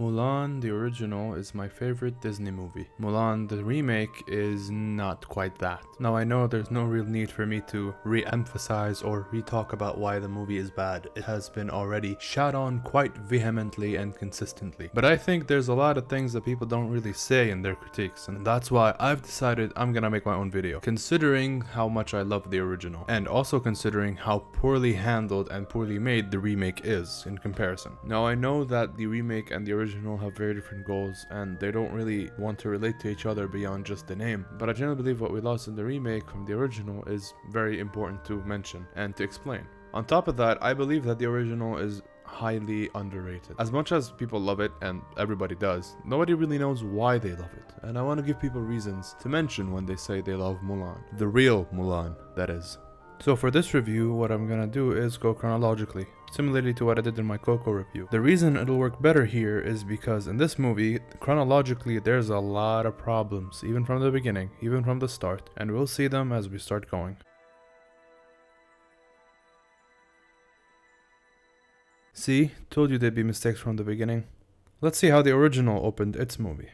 Mulan, the original, is my favorite Disney movie. Mulan, the remake, is not quite that. Now I know there's no real need for me to re-emphasize or re-talk about why the movie is bad. It has been already shat on quite vehemently and consistently. But I think there's a lot of things that people don't really say in their critiques, and that's why I've decided I'm gonna make my own video, considering how much I love the original, and also considering how poorly handled and poorly made the remake is in comparison. Now I know that the remake and the original have very different goals, and they don't really want to relate to each other beyond just the name, but I generally believe what we lost in the remake from the original is very important to mention and to explain. On top of that, I believe that the original is highly underrated. As much as people love it, and everybody does, nobody really knows why they love it, and I want to give people reasons to mention when they say they love Mulan. The real Mulan, that is. So for this review, what I'm gonna do is go chronologically, similarly to what I did in my Coco review. The reason it'll work better here is because in this movie, chronologically, there's a lot of problems, even from the beginning, even from the start, and we'll see them as we start going. See, told you there'd be mistakes from the beginning. Let's see how the original opened its movie.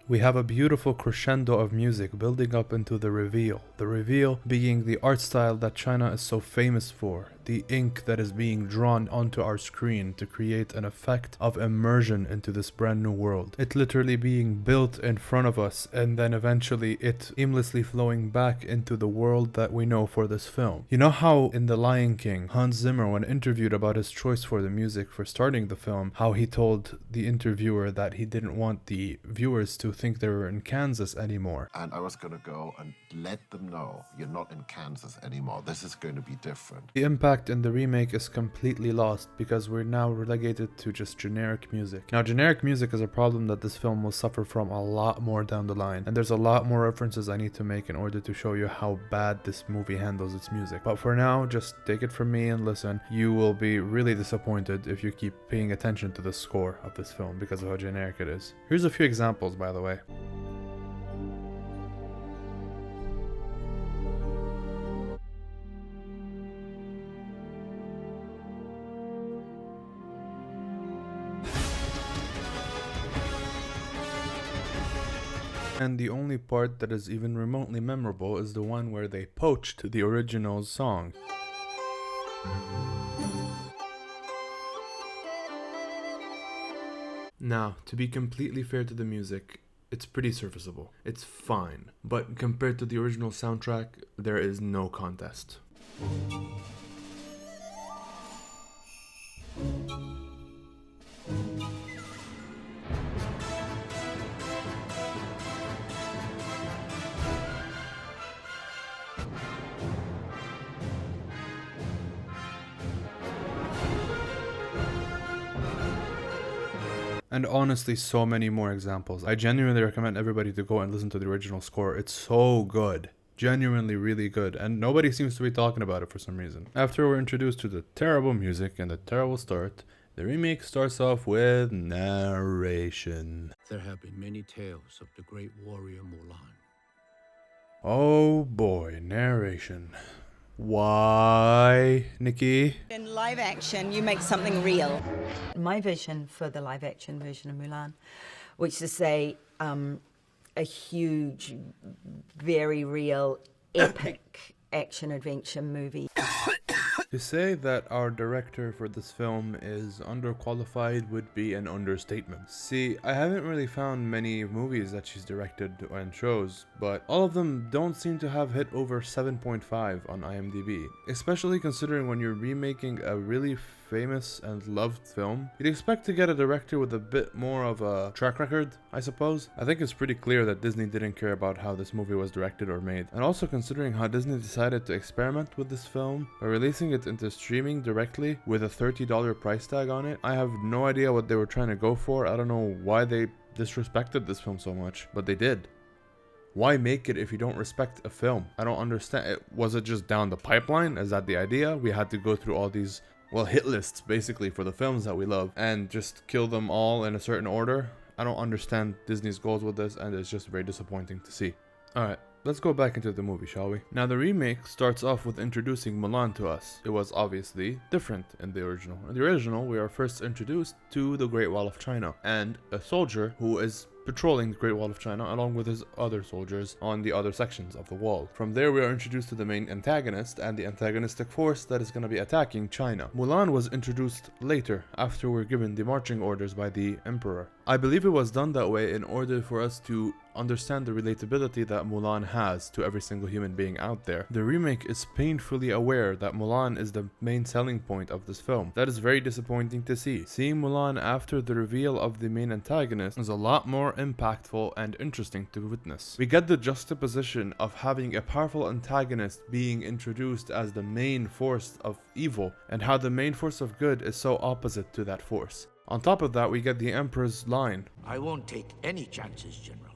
We have a beautiful crescendo of music building up into the reveal being the art style that China is so famous for, the ink that is being drawn onto our screen to create an effect of immersion into this brand new world. It literally being built in front of us, and then eventually it aimlessly flowing back into the world that we know for this film. You know how in The Lion King, Hans Zimmer, when interviewed about his choice for the music for starting the film, how he told the interviewer that he didn't want the viewers to think they were in Kansas anymore. And I was going to go and let them know you're not in Kansas anymore. This is going to be different. The impact in the remake is completely lost because we're now relegated to just generic music. Now, generic music is a problem that this film will suffer from a lot more down the line, and there's a lot more references I need to make in order to show you how bad this movie handles its music. But for now, just take it from me and listen. You will be really disappointed if you keep paying attention to the score of this film because of how generic it is. Here's a few examples, by the way. And the only part that is even remotely memorable is the one where they poached the original song. Now, to be completely fair to the music, it's pretty serviceable. It's fine. But compared to the original soundtrack, there is no contest. And honestly, so many more examples. I genuinely recommend everybody to go and listen to the original score. It's so good. Genuinely really good. And nobody seems to be talking about it for some reason. After we're introduced to the terrible music and the terrible start, the remake starts off with narration. There have been many tales of the great warrior Mulan. Oh boy, narration. Why, Nikki? In live action, you make something real. My vision for the live action version of Mulan, which is a huge, very real, epic action adventure movie. To say that our director for this film is underqualified would be an understatement. See, I haven't really found many movies that she's directed and shows, but all of them don't seem to have hit over 7.5 on IMDb. Especially considering when you're remaking a really famous and loved film, you'd expect to get a director with a bit more of a track record, I suppose. I think it's pretty clear that Disney didn't care about how this movie was directed or made. And also considering how Disney decided to experiment with this film by releasing it into streaming directly with a $30 price tag on it, I have no idea what they were trying to go for. I don't know why they disrespected this film so much, but they did. Why make it if you don't respect a film? I don't understand. Was it just down the pipeline? Is that the idea? We had to go through all these, well, hit lists basically for the films that we love and just kill them all in a certain order? I don't understand Disney's goals with this, and it's just very disappointing to see. Alright, let's go back into the movie, shall we? Now, the remake starts off with introducing Mulan to us. It was obviously different in the original. In the original, we are first introduced to the Great Wall of China and a soldier who is patrolling the Great Wall of China along with his other soldiers on the other sections of the wall. From there, we are introduced to the main antagonist and the antagonistic force that is going to be attacking China. Mulan was introduced later, after we're given the marching orders by the emperor. I believe it was done that way in order for us to understand the relatability that Mulan has to every single human being out there. The remake is painfully aware that Mulan is the main selling point of this film. That is very disappointing to see. Seeing Mulan after the reveal of the main antagonist is a lot more impactful and interesting to witness. We get the juxtaposition of having a powerful antagonist being introduced as the main force of evil, and how the main force of good is so opposite to that force. On top of that, we get the Emperor's line. I won't take any chances, General.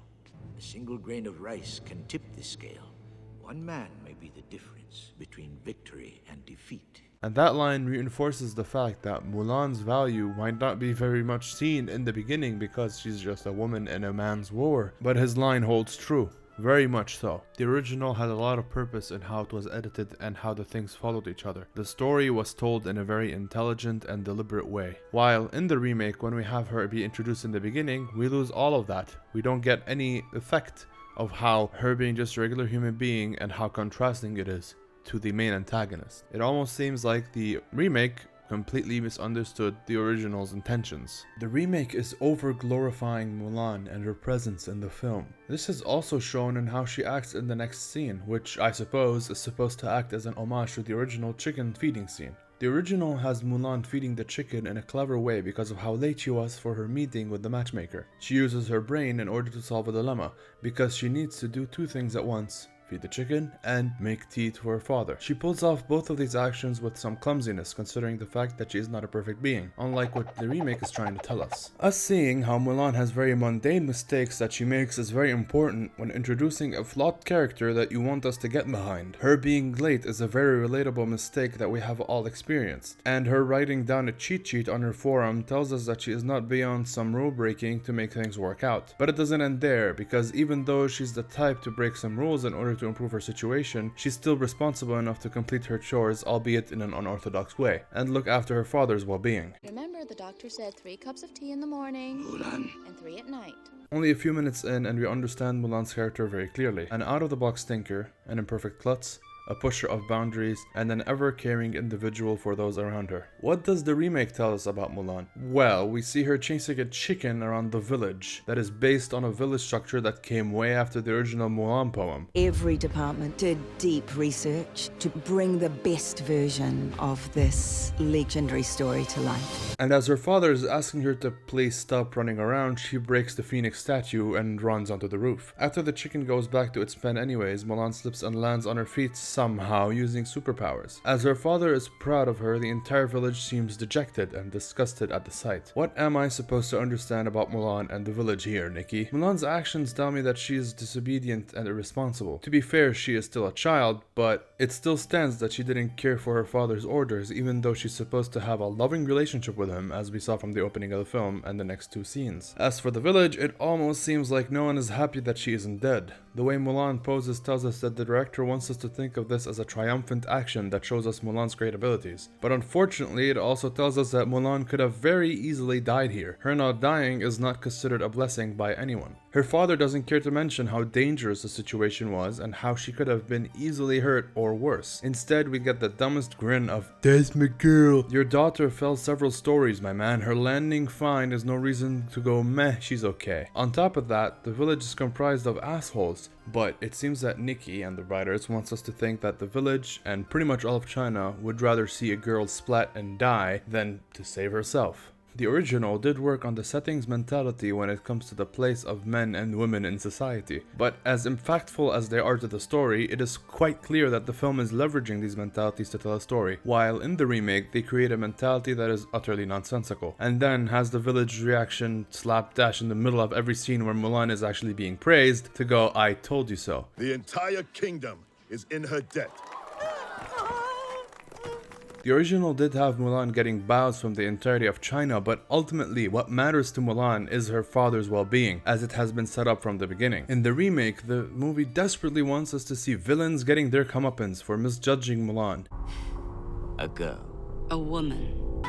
A single grain of rice can tip the scale. One man may be the difference between victory and defeat. And that line reinforces the fact that Mulan's value might not be very much seen in the beginning because she's just a woman in a man's war, but his line holds true. Very much so. The original had a lot of purpose in how it was edited and how the things followed each other. The story was told in a very intelligent and deliberate way. While in the remake, when we have her be introduced in the beginning, we lose all of that. We don't get any effect of how her being just a regular human being and how contrasting it is to the main antagonist. It almost seems like the remake completely misunderstood the original's intentions. The remake is over glorifying Mulan and her presence in the film. This is also shown in how she acts in the next scene, which I suppose is supposed to act as an homage to the original chicken feeding scene. The original has Mulan feeding the chicken in a clever way because of how late she was for her meeting with the matchmaker. She uses her brain in order to solve a dilemma, because she needs to do two things at once: feed the chicken and make tea to her father. She pulls off both of these actions with some clumsiness, considering the fact that she is not a perfect being, unlike what the remake is trying to tell us. Us seeing how Mulan has very mundane mistakes that she makes is very important when introducing a flawed character that you want us to get behind. Her being late is a very relatable mistake that we have all experienced, and her writing down a cheat sheet on her forum tells us that she is not beyond some rule breaking to make things work out. But it doesn't end there, because even though she's the type to break some rules in order to improve her situation, she's still responsible enough to complete her chores, albeit in an unorthodox way, and look after her father's well-being. Remember, the doctor said 3 cups of tea in the morning Mulan. and 3 at night. Only a few minutes in and we understand Mulan's character very clearly. An out-of-the-box thinker, an imperfect klutz, a pusher of boundaries, and an ever-caring individual for those around her. What does the remake tell us about Mulan? Well, we see her chasing a chicken around the village that is based on a village structure that came way after the original Mulan poem. Every department did deep research to bring the best version of this legendary story to life. And as her father is asking her to please stop running around, she breaks the phoenix statue and runs onto the roof. After the chicken goes back to its pen anyways, Mulan slips and lands on her feet somehow using superpowers. As her father is proud of her, the entire village seems dejected and disgusted at the sight. What am I supposed to understand about Mulan and the village here, Nikki? Mulan's actions tell me that she is disobedient and irresponsible. To be fair, she is still a child, but it still stands that she didn't care for her father's orders, even though she's supposed to have a loving relationship with him, as we saw from the opening of the film and the next two scenes. As for the village, it almost seems like no one is happy that she isn't dead. The way Mulan poses tells us that the director wants us to think of this as a triumphant action that shows us Mulan's great abilities. But unfortunately, it also tells us that Mulan could have very easily died here. Her not dying is not considered a blessing by anyone. Her father doesn't care to mention how dangerous the situation was and how she could have been easily hurt or worse. Instead, we get the dumbest grin of, "That's my girl. Your daughter fell several stories, my man. Her landing fine is no reason to go meh, she's okay." On top of that, the village is comprised of assholes. But it seems that Nikki and the writers wants us to think that the village and pretty much all of China would rather see a girl splat and die than to save herself. The original did work on the setting's mentality when it comes to the place of men and women in society, but as impactful as they are to the story, it is quite clear that the film is leveraging these mentalities to tell a story, while in the remake they create a mentality that is utterly nonsensical, and then has the village reaction slapdash in the middle of every scene where Mulan is actually being praised to go, "I told you so." The entire kingdom is in her debt. The original did have Mulan getting bows from the entirety of China, but ultimately what matters to Mulan is her father's well-being, as it has been set up from the beginning. In the remake, the movie desperately wants us to see villains getting their comeuppance for misjudging Mulan. A girl. A woman.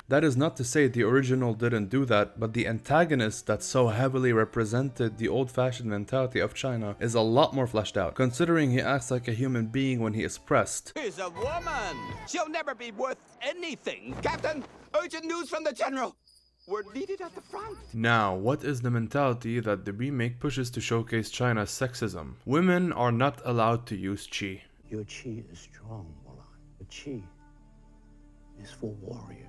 That is not to say the original didn't do that, but the antagonist that so heavily represented the old-fashioned mentality of China is a lot more fleshed out, considering he acts like a human being when he is pressed. She's a woman. She'll never be worth anything. Captain, urgent news from the general. We're needed at the front. Now, what is the mentality that the remake pushes to showcase China's sexism? Women are not allowed to use qi. Your chi is strong, Mulan. The chi is for warriors,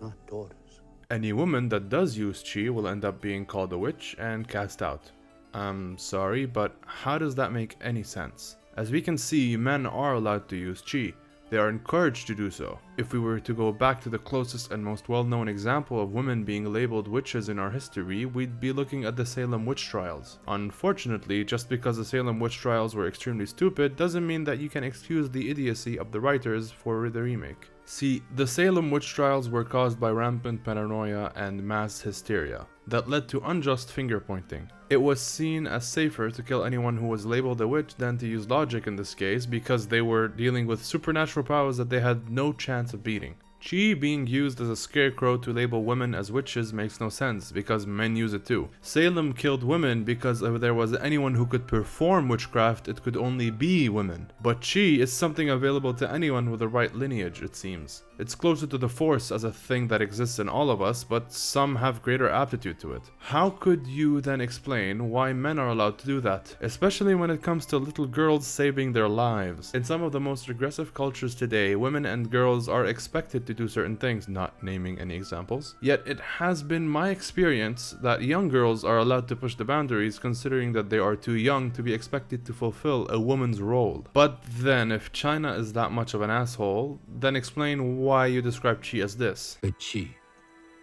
not daughters. Any woman that does use qi will end up being called a witch and cast out. I'm sorry, but how does that make any sense? As we can see, men are allowed to use qi. They are encouraged to do so. If we were to go back to the closest and most well-known example of women being labeled witches in our history, we'd be looking at the Salem witch trials. Unfortunately, just because the Salem witch trials were extremely stupid doesn't mean that you can excuse the idiocy of the writers for the remake. See, the Salem witch trials were caused by rampant paranoia and mass hysteria that led to unjust finger-pointing. It was seen as safer to kill anyone who was labeled a witch than to use logic in this case, because they were dealing with supernatural powers that they had no chance of beating. Qi being used as a scarecrow to label women as witches makes no sense, because men use it too. Salem killed women because if there was anyone who could perform witchcraft, it could only be women. But Qi is something available to anyone with the right lineage, it seems. It's closer to the Force as a thing that exists in all of us, but some have greater aptitude to it. How could you then explain why men are allowed to do that, especially when it comes to little girls saving their lives? In some of the most regressive cultures today, women and girls are expected to do certain things, not naming any examples. Yet it has been my experience that young girls are allowed to push the boundaries, considering that they are too young to be expected to fulfill a woman's role. But then, if China is that much of an asshole, then explain why you describe Qi as this. The chi,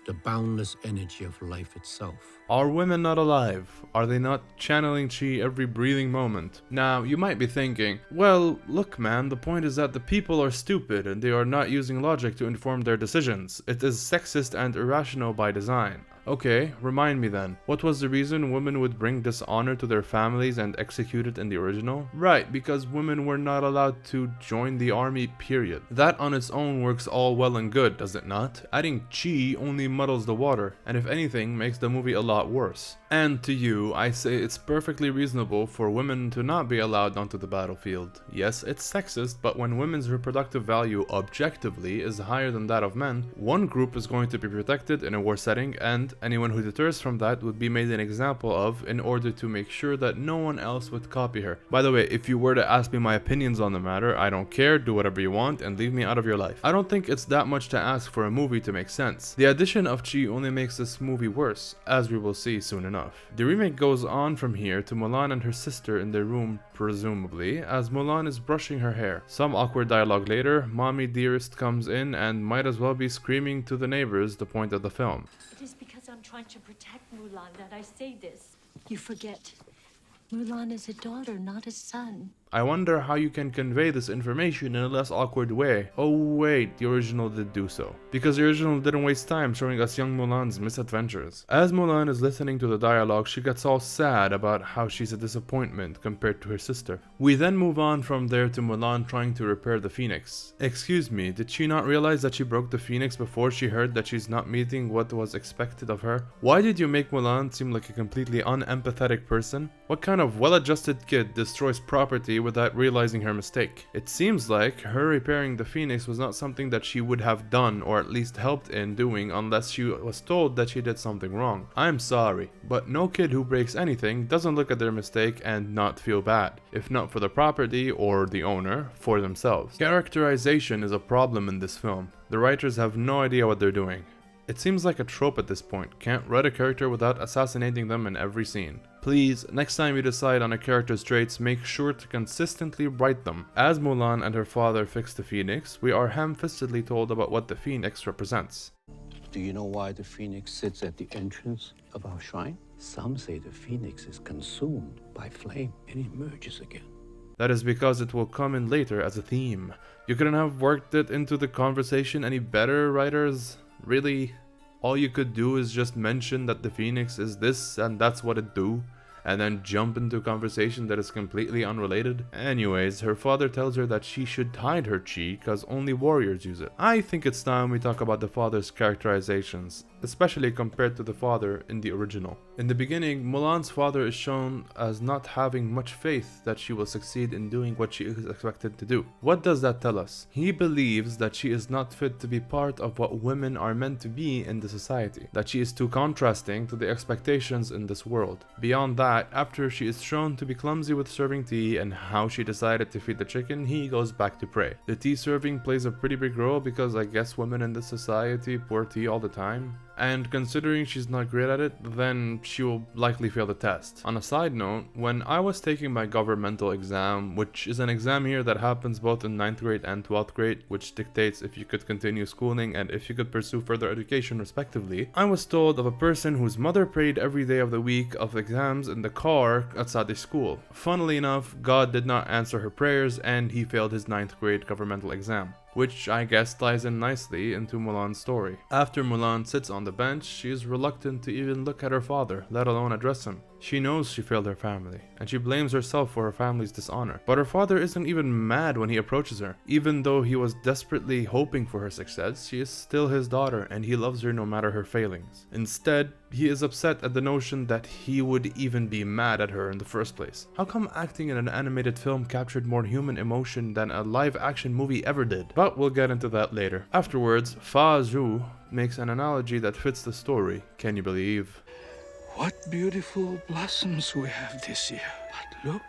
the boundless energy of life itself. Are women not alive? Are they not channeling Qi every breathing moment? Now, you might be thinking, well, look man, the point is that the people are stupid and they are not using logic to inform their decisions. It is sexist and irrational by design. Okay, remind me then, what was the reason women would bring dishonor to their families and execute it in the original? Right, because women were not allowed to join the army, period. That on its own works all well and good, does it not? Adding Qi only muddles the water, and if anything, makes the movie a lot worse. And to you, I say it's perfectly reasonable for women to not be allowed onto the battlefield. Yes, it's sexist, but when women's reproductive value objectively is higher than that of men, one group is going to be protected in a war setting, and anyone who deters from that would be made an example of in order to make sure that no one else would copy her. By the way, if you were to ask me my opinions on the matter, I don't care, do whatever you want, and leave me out of your life. I don't think it's that much to ask for a movie to make sense. The addition of Qi only makes this movie worse, as we will see soon enough. The remake goes on from here to Mulan and her sister in their room, presumably, as Mulan is brushing her hair. Some awkward dialogue later, Mommy Dearest comes in and might as well be screaming to the neighbors the point of the film. It is because I'm trying to protect Mulan that I say this. You forget. Mulan is a daughter, not a son. I wonder how you can convey this information in a less awkward way. Oh wait, the original did do so. Because the original didn't waste time showing us young Mulan's misadventures. As Mulan is listening to the dialogue, she gets all sad about how she's a disappointment compared to her sister. We then move on from there to Mulan trying to repair the phoenix. Excuse me, did she not realize that she broke the phoenix before she heard that she's not meeting what was expected of her? Why did you make Mulan seem like a completely unempathetic person? What kind of well-adjusted kid destroys property without realizing her mistake? It seems like her repairing the phoenix was not something that she would have done or at least helped in doing unless she was told that she did something wrong. I'm sorry, but no kid who breaks anything doesn't look at their mistake and not feel bad, if not for the property or the owner, for themselves. Characterization is a problem in this film. The writers have no idea what they're doing. It seems like a trope at this point. Can't write a character without assassinating them in every scene. Please, next time you decide on a character's traits, make sure to consistently write them. As Mulan and her father fix the phoenix, we are ham-fistedly told about what the phoenix represents. Do you know why the phoenix sits at the entrance of our shrine? Some say the phoenix is consumed by flame and emerges again. That is because it will come in later as a theme. You couldn't have worked it into the conversation any better, writers? Really? All you could do is just mention that the Phoenix is this and that's what it do, and then jump into a conversation that is completely unrelated? Anyways, her father tells her that she should hide her chi cause only warriors use it. I think it's time we talk about the father's characterizations, especially compared to the father in the original. In the beginning, Mulan's father is shown as not having much faith that she will succeed in doing what she is expected to do. What does that tell us? He believes that she is not fit to be part of what women are meant to be in the society, that she is too contrasting to the expectations in this world. Beyond that, after she is shown to be clumsy with serving tea and how she decided to feed the chicken, he goes back to pray. The tea serving plays a pretty big role because I guess women in this society pour tea all the time. And considering she's not great at it, then she will likely fail the test. On a side note, when I was taking my governmental exam, which is an exam here that happens both in 9th grade and 12th grade, which dictates if you could continue schooling and if you could pursue further education respectively, I was told of a person whose mother prayed every day of the week of exams in the car outside the school. Funnily enough, God did not answer her prayers and he failed his 9th grade governmental exam, which I guess ties in nicely into Mulan's story. After Mulan sits on the bench, she is reluctant to even look at her father, let alone address him. She knows she failed her family, and she blames herself for her family's dishonor. But her father isn't even mad when he approaches her. Even though he was desperately hoping for her success, she is still his daughter, and he loves her no matter her failings. Instead, he is upset at the notion that he would even be mad at her in the first place. How come acting in an animated film captured more human emotion than a live-action movie ever did? But we'll get into that later. Afterwards, Fa Zhu makes an analogy that fits the story. Can you believe? What beautiful blossoms we have this year. But look,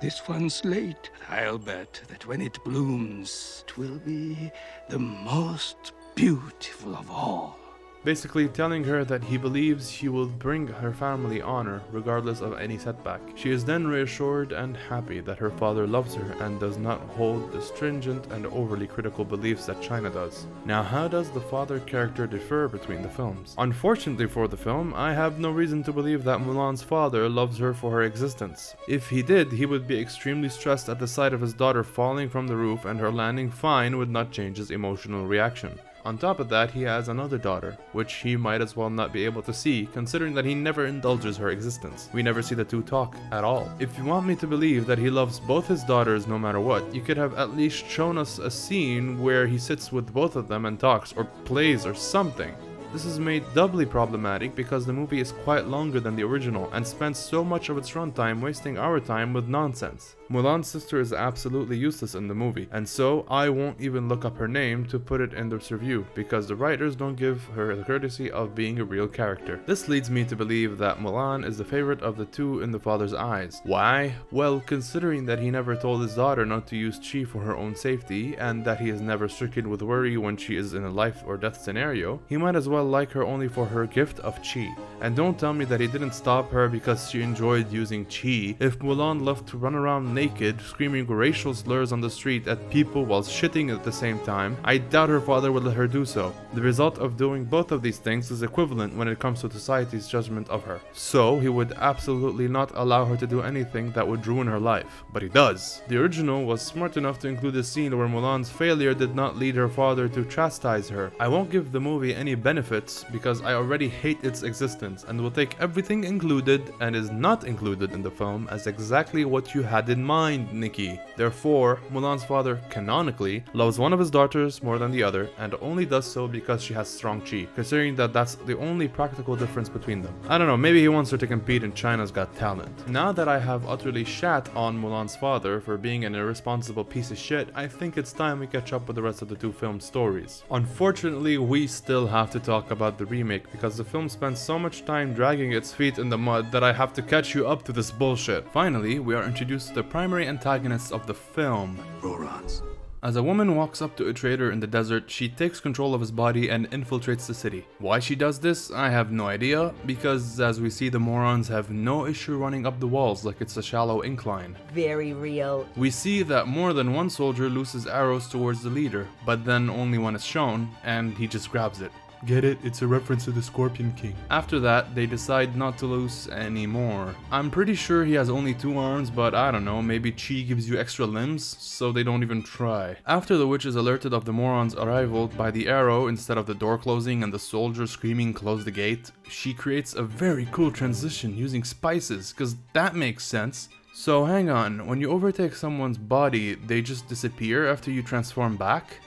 this one's late. I'll bet that when it blooms, it will be the most beautiful of all. Basically telling her that he believes he will bring her family honor regardless of any setback. She is then reassured and happy that her father loves her and does not hold the stringent and overly critical beliefs that China does. Now, how does the father character differ between the films? Unfortunately for the film, I have no reason to believe that Mulan's father loves her for her existence. If he did, he would be extremely stressed at the sight of his daughter falling from the roof, and her landing fine would not change his emotional reaction. On top of that, he has another daughter, which he might as well not be able to see, considering that he never indulges her existence. We never see the two talk at all. If you want me to believe that he loves both his daughters no matter what, you could have at least shown us a scene where he sits with both of them and talks, or plays, or something. This is made doubly problematic because the movie is quite longer than the original and spends so much of its runtime wasting our time with nonsense. Mulan's sister is absolutely useless in the movie, and so I won't even look up her name to put it in this review because the writers don't give her the courtesy of being a real character. This leads me to believe that Mulan is the favorite of the two in the father's eyes. Why? Well, considering that he never told his daughter not to use chi for her own safety and that he is never stricken with worry when she is in a life or death scenario, he might as well like her only for her gift of chi. And don't tell me that he didn't stop her because she enjoyed using chi. If Mulan loved to run around naked, screaming racial slurs on the street at people while shitting at the same time, I doubt her father would let her do so. The result of doing both of these things is equivalent when it comes to society's judgment of her. So he would absolutely not allow her to do anything that would ruin her life. But he does. The original was smart enough to include a scene where Mulan's failure did not lead her father to chastise her. I won't give the movie any benefits because I already hate its existence and will take everything included and is not included in the film as exactly what you had in mind, Nikki. Therefore, Mulan's father canonically loves one of his daughters more than the other and only does so because she has strong chi, considering that that's the only practical difference between them. I don't know, maybe he wants her to compete in China's Got Talent. Now that I have utterly shat on Mulan's father for being an irresponsible piece of shit, I think it's time we catch up with the rest of the two film stories. Unfortunately, we still have to talk about the remake because the film spends so much time dragging its feet in the mud that I have to catch you up to this bullshit. Finally, we are introduced to the primary antagonists of the film. Rorons. As a woman walks up to a trader in the desert, she takes control of his body and infiltrates the city. Why she does this, I have no idea, because as we see, the morons have no issue running up the walls like it's a shallow incline. Very real. We see that more than one soldier looses arrows towards the leader, but then only one is shown, and he just grabs it. Get it? It's a reference to the Scorpion King. After that, they decide not to lose anymore. I'm pretty sure he has only 2 arms, but I don't know, maybe Chi gives you extra limbs, so they don't even try. After the witch is alerted of the moron's arrival by the arrow instead of the door closing and the soldier screaming close the gate, she creates a very cool transition using spices, cause that makes sense. So hang on, when you overtake someone's body, they just disappear after you transform back?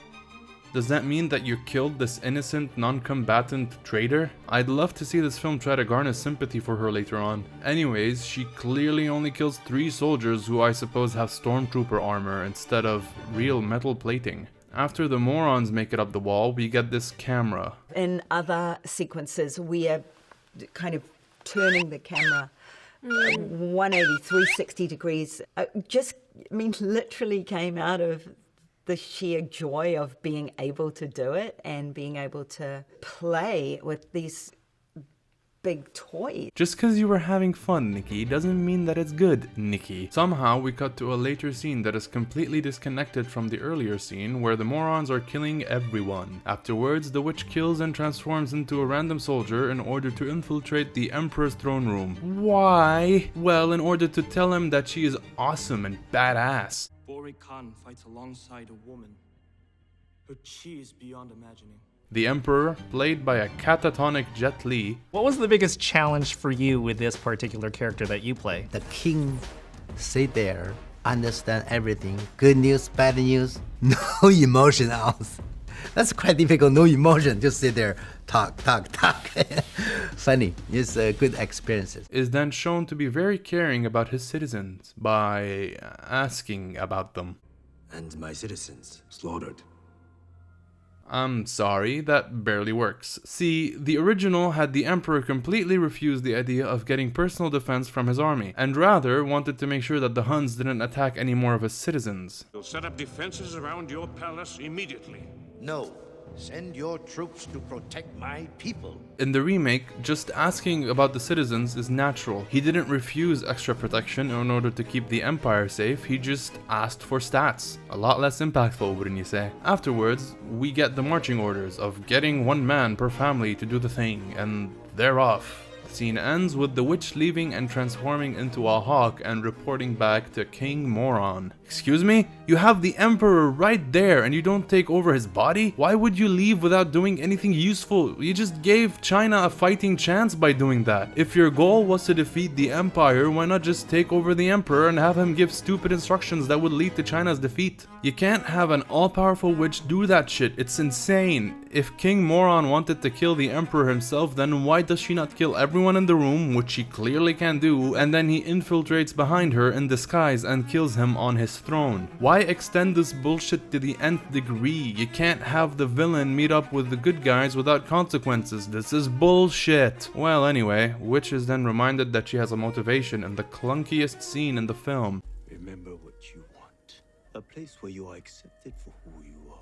Does that mean that you killed this innocent, non-combatant traitor? I'd love to see this film try to garner sympathy for her later on. Anyways, she clearly only kills 3 soldiers who I suppose have stormtrooper armor instead of real metal plating. After the morons make it up the wall, we get this camera. In other sequences, we are kind of turning the camera 180, 360 degrees. Literally came out of the sheer joy of being able to do it and being able to play with these big toys. Just cause you were having fun, Nikki, doesn't mean that it's good, Nikki. Somehow we cut to a later scene that is completely disconnected from the earlier scene where the morons are killing everyone. Afterwards, the witch kills and transforms into a random soldier in order to infiltrate the Emperor's throne room. Why? Well, in order to tell him that she is awesome and badass. Bori Khan fights alongside a woman. Her chi is beyond imagining. The Emperor, played by a catatonic Jet Li. What was the biggest challenge for you with this particular character that you play? The king sit there, understand everything. Good news, bad news, no emotion else. That's quite difficult, no emotion, just sit there, talk. Funny, it's a good experience. Is then shown to be very caring about his citizens by asking about them. And my citizens slaughtered. I'm sorry, that barely works. See, the original had the Emperor completely refuse the idea of getting personal defense from his army, and rather wanted to make sure that the Huns didn't attack any more of his citizens. You'll set up defenses around your palace immediately. No. Send your troops to protect my people. In the remake, just asking about the citizens is natural. He didn't refuse extra protection in order to keep the Empire safe, he just asked for stats. A lot less impactful, wouldn't you say? Afterwards, we get the marching orders of getting 1 man per family to do the thing, and they're off. The scene ends with the witch leaving and transforming into a hawk and reporting back to King Moron. Excuse me? You have the Emperor right there and you don't take over his body? Why would you leave without doing anything useful? You just gave China a fighting chance by doing that. If your goal was to defeat the Empire, why not just take over the Emperor and have him give stupid instructions that would lead to China's defeat? You can't have an all-powerful witch do that shit, it's insane. If King Moron wanted to kill the Emperor himself, then why does she not kill everyone in the room, which she clearly can do, and then he infiltrates behind her in disguise and kills him on his throne? Why extend this bullshit to the nth degree? You can't have the villain meet up with the good guys without consequences. This is bullshit. Well, anyway, Witch is then reminded that she has a motivation in the clunkiest scene in the film. Remember what you want. A place where you are accepted for who you are.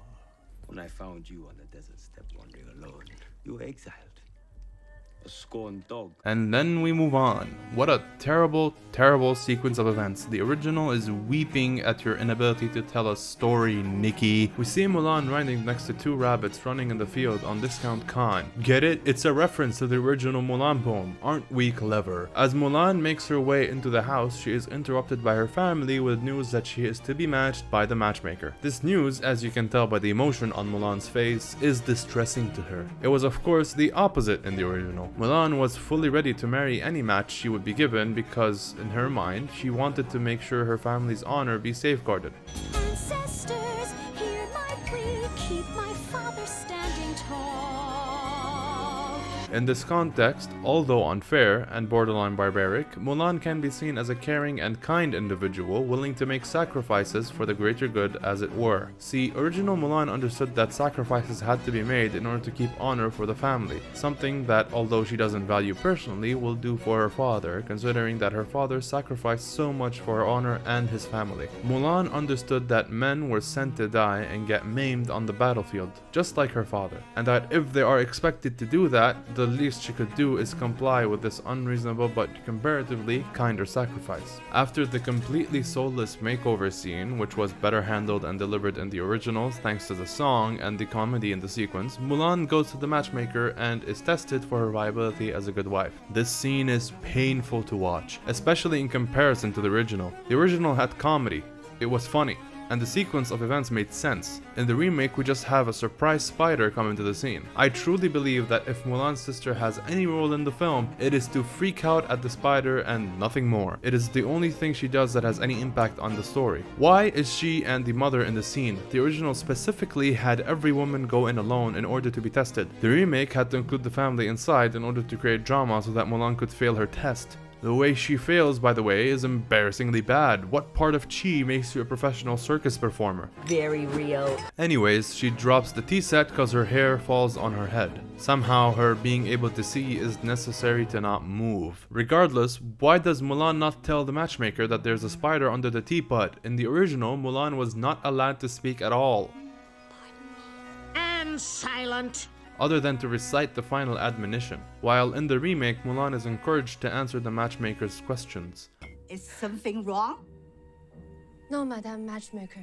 When I found you on the desert steppe wandering alone, you were exiled. A scorned dog. And then we move on. What a terrible, terrible sequence of events. The original is weeping at your inability to tell a story, Nikki. We see Mulan riding next to 2 rabbits running in the field on Discount Khan. Get it? It's a reference to the original Mulan poem. Aren't we clever? As Mulan makes her way into the house, she is interrupted by her family with news that she is to be matched by the matchmaker. This news, as you can tell by the emotion on Mulan's face, is distressing to her. It was of course the opposite in the original. Mulan was fully ready to marry any match she would be given because, in her mind, she wanted to make sure her family's honor be safeguarded. Ancestors, hear my plea, keep my father standing tall. In this context, although unfair and borderline barbaric, Mulan can be seen as a caring and kind individual willing to make sacrifices for the greater good, as it were. See, original Mulan understood that sacrifices had to be made in order to keep honor for the family, something that, although she doesn't value personally, will do for her father, considering that her father sacrificed so much for her honor and his family. Mulan understood that men were sent to die and get maimed on the battlefield, just like her father, and that if they are expected to do that, the least she could do is comply with this unreasonable but comparatively kinder sacrifice. After the completely soulless makeover scene, which was better handled and delivered in the originals thanks to the song and the comedy in the sequence, Mulan goes to the matchmaker and is tested for her viability as a good wife. This scene is painful to watch, especially in comparison to the original. The original had comedy, it was funny, and the sequence of events made sense. In the remake, we just have a surprise spider come into the scene. I truly believe that if Mulan's sister has any role in the film, it is to freak out at the spider and nothing more. It is the only thing she does that has any impact on the story. Why is she and the mother in the scene? The original specifically had every woman go in alone in order to be tested. The remake had to include the family inside in order to create drama so that Mulan could fail her test. The way she fails, by the way, is embarrassingly bad. What part of chi makes you a professional circus performer? Very real. Anyways, she drops the tea set cause her hair falls on her head. Somehow her being able to see is necessary to not move. Regardless, why does Mulan not tell the matchmaker that there's a spider under the teapot? In the original, Mulan was not allowed to speak at all. And silent. Other than to recite the final admonition, while in the remake, Mulan is encouraged to answer the matchmaker's questions. Is something wrong? No, Madame Matchmaker.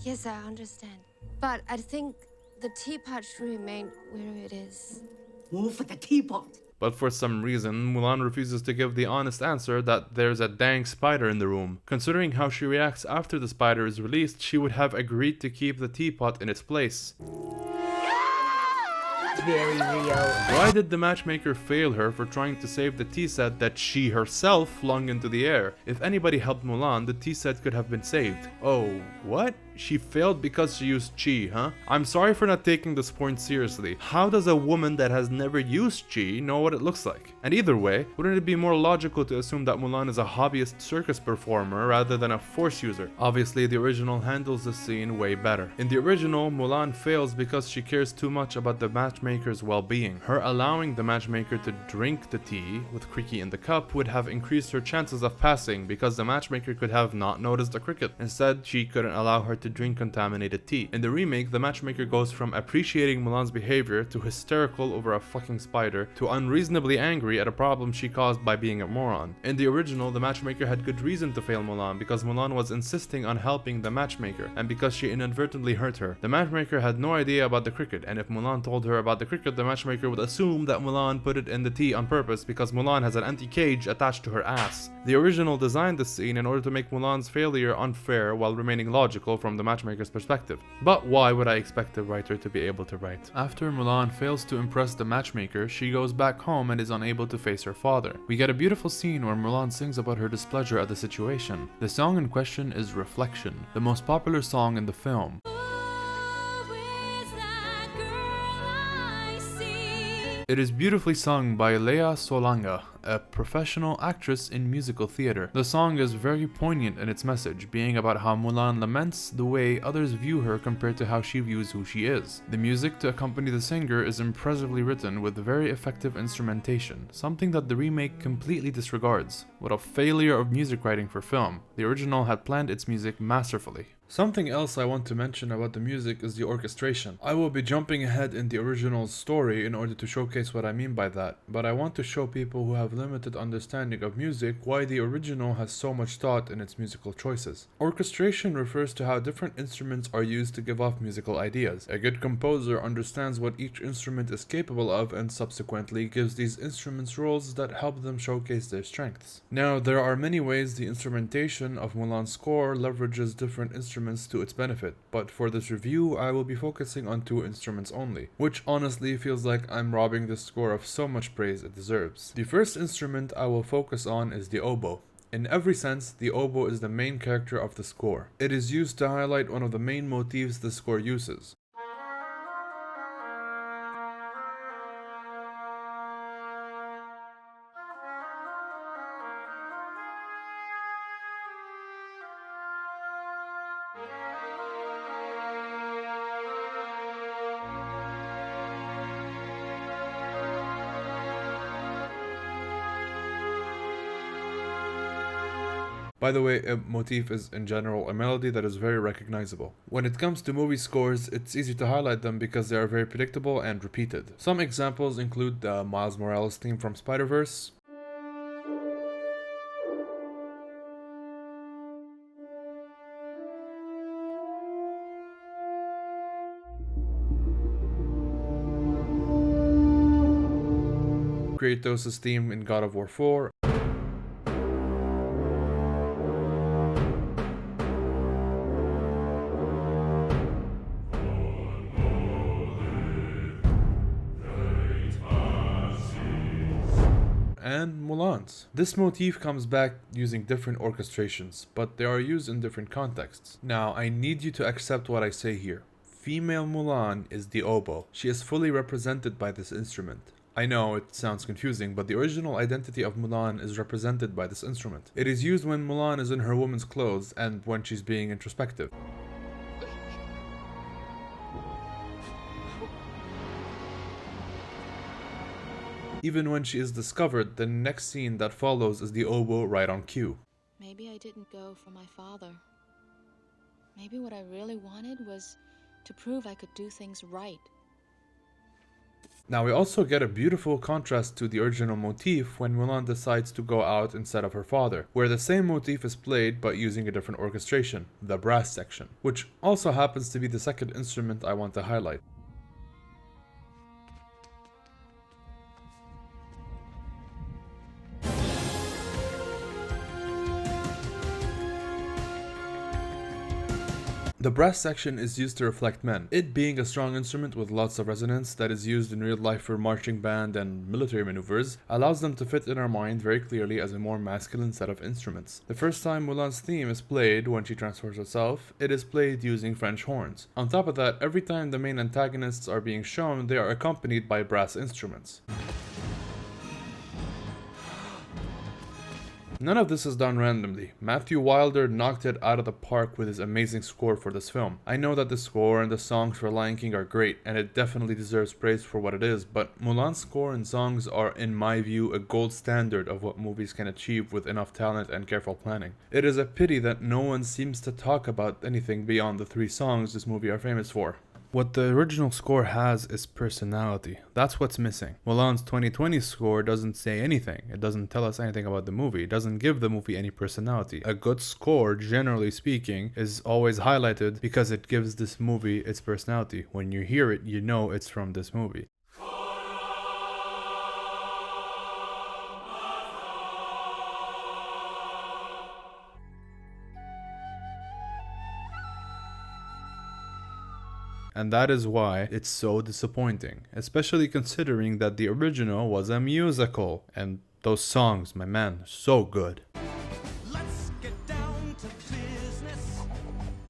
Yes, I understand. But I think the teapot should remain where it is. Move for the teapot. But for some reason, Mulan refuses to give the honest answer that there's a dang spider in the room. Considering how she reacts after the spider is released, she would have agreed to keep the teapot in its place. Very real. Why did the matchmaker fail her for trying to save the tea set that she herself flung into the air? If anybody helped Mulan, the tea set could have been saved. Oh, what? She failed because she used chi, huh? I'm sorry for not taking this point seriously. How does a woman that has never used chi know what it looks like? And either way, wouldn't it be more logical to assume that Mulan is a hobbyist circus performer rather than a force user? Obviously, the original handles the scene way better. In the original, Mulan fails because she cares too much about the matchmaker's well-being. Her allowing the matchmaker to drink the tea with cricket in the cup would have increased her chances of passing because the matchmaker could have not noticed the cricket. Instead, she couldn't allow her to drink contaminated tea. In the remake, the matchmaker goes from appreciating Mulan's behavior to hysterical over a fucking spider to unreasonably angry at a problem she caused by being a moron. In the original, the matchmaker had good reason to fail Mulan because Mulan was insisting on helping the matchmaker and because she inadvertently hurt her. The matchmaker had no idea about the cricket, and if Mulan told her about the cricket, the matchmaker would assume that Mulan put it in the tea on purpose because Mulan has an empty cage attached to her ass. The original designed this scene in order to make Mulan's failure unfair while remaining logical from the matchmaker's perspective. But why would I expect a writer to be able to write? After Mulan fails to impress the matchmaker, she goes back home and is unable to face her father. We get a beautiful scene where Mulan sings about her displeasure at the situation. The song in question is Reflection, the most popular song in the film. It is beautifully sung by Lea Solanga, a professional actress in musical theater. The song is very poignant in its message, being about how Mulan laments the way others view her compared to how she views who she is. The music to accompany the singer is impressively written with very effective instrumentation, something that the remake completely disregards. What a failure of music writing for film. The original had planned its music masterfully. Something else I want to mention about the music is the orchestration. I will be jumping ahead in the original story in order to showcase what I mean by that, but I want to show people who have limited understanding of music why the original has so much thought in its musical choices. Orchestration refers to how different instruments are used to give off musical ideas. A good composer understands what each instrument is capable of and subsequently gives these instruments roles that help them showcase their strengths. Now, there are many ways the instrumentation of Mulan's score leverages different instruments to its benefit, but for this review I will be focusing on 2 instruments only, which honestly feels like I'm robbing this score of so much praise it deserves. The first instrument I will focus on is the oboe. In every sense, the oboe is the main character of the score. It is used to highlight one of the main motifs the score uses. By the way, a motif is in general a melody that is very recognizable. When it comes to movie scores, it's easy to highlight them because they are very predictable and repeated. Some examples include the Miles Morales theme from Spider-Verse, Kratos' theme in God of War 4, and Mulan's. This motif comes back using different orchestrations, but they are used in different contexts. Now, I need you to accept what I say here. Female Mulan is the oboe. She is fully represented by this instrument. I know it sounds confusing, but the original identity of Mulan is represented by this instrument. It is used when Mulan is in her woman's clothes and when she's being introspective. Even when she is discovered, the next scene that follows is the oboe right on cue. Maybe I didn't go for my father. Maybe what I really wanted was to prove I could do things right. Now we also get a beautiful contrast to the original motif when Mulan decides to go out instead of her father, where the same motif is played but using a different orchestration, the brass section, which also happens to be the second instrument I want to highlight. The brass section is used to reflect men, it being a strong instrument with lots of resonance that is used in real life for marching band and military maneuvers, allows them to fit in our mind very clearly as a more masculine set of instruments. The first time Mulan's theme is played when she transforms herself, it is played using French horns. On top of that, every time the main antagonists are being shown, they are accompanied by brass instruments. None of this is done randomly. Matthew Wilder knocked it out of the park with his amazing score for this film. I know that the score and the songs for Lion King are great, and it definitely deserves praise for what it is, but Mulan's score and songs are, in my view, a gold standard of what movies can achieve with enough talent and careful planning. It is a pity that no one seems to talk about anything beyond the 3 songs this movie are famous for. What the original score has is personality. That's what's missing. Mulan's 2020 score doesn't say anything. It doesn't tell us anything about the movie. It doesn't give the movie any personality. A good score, generally speaking, is always highlighted because it gives this movie its personality. When you hear it, you know it's from this movie. And that is why it's so disappointing, especially considering that the original was a musical, and those songs, my man, are so good.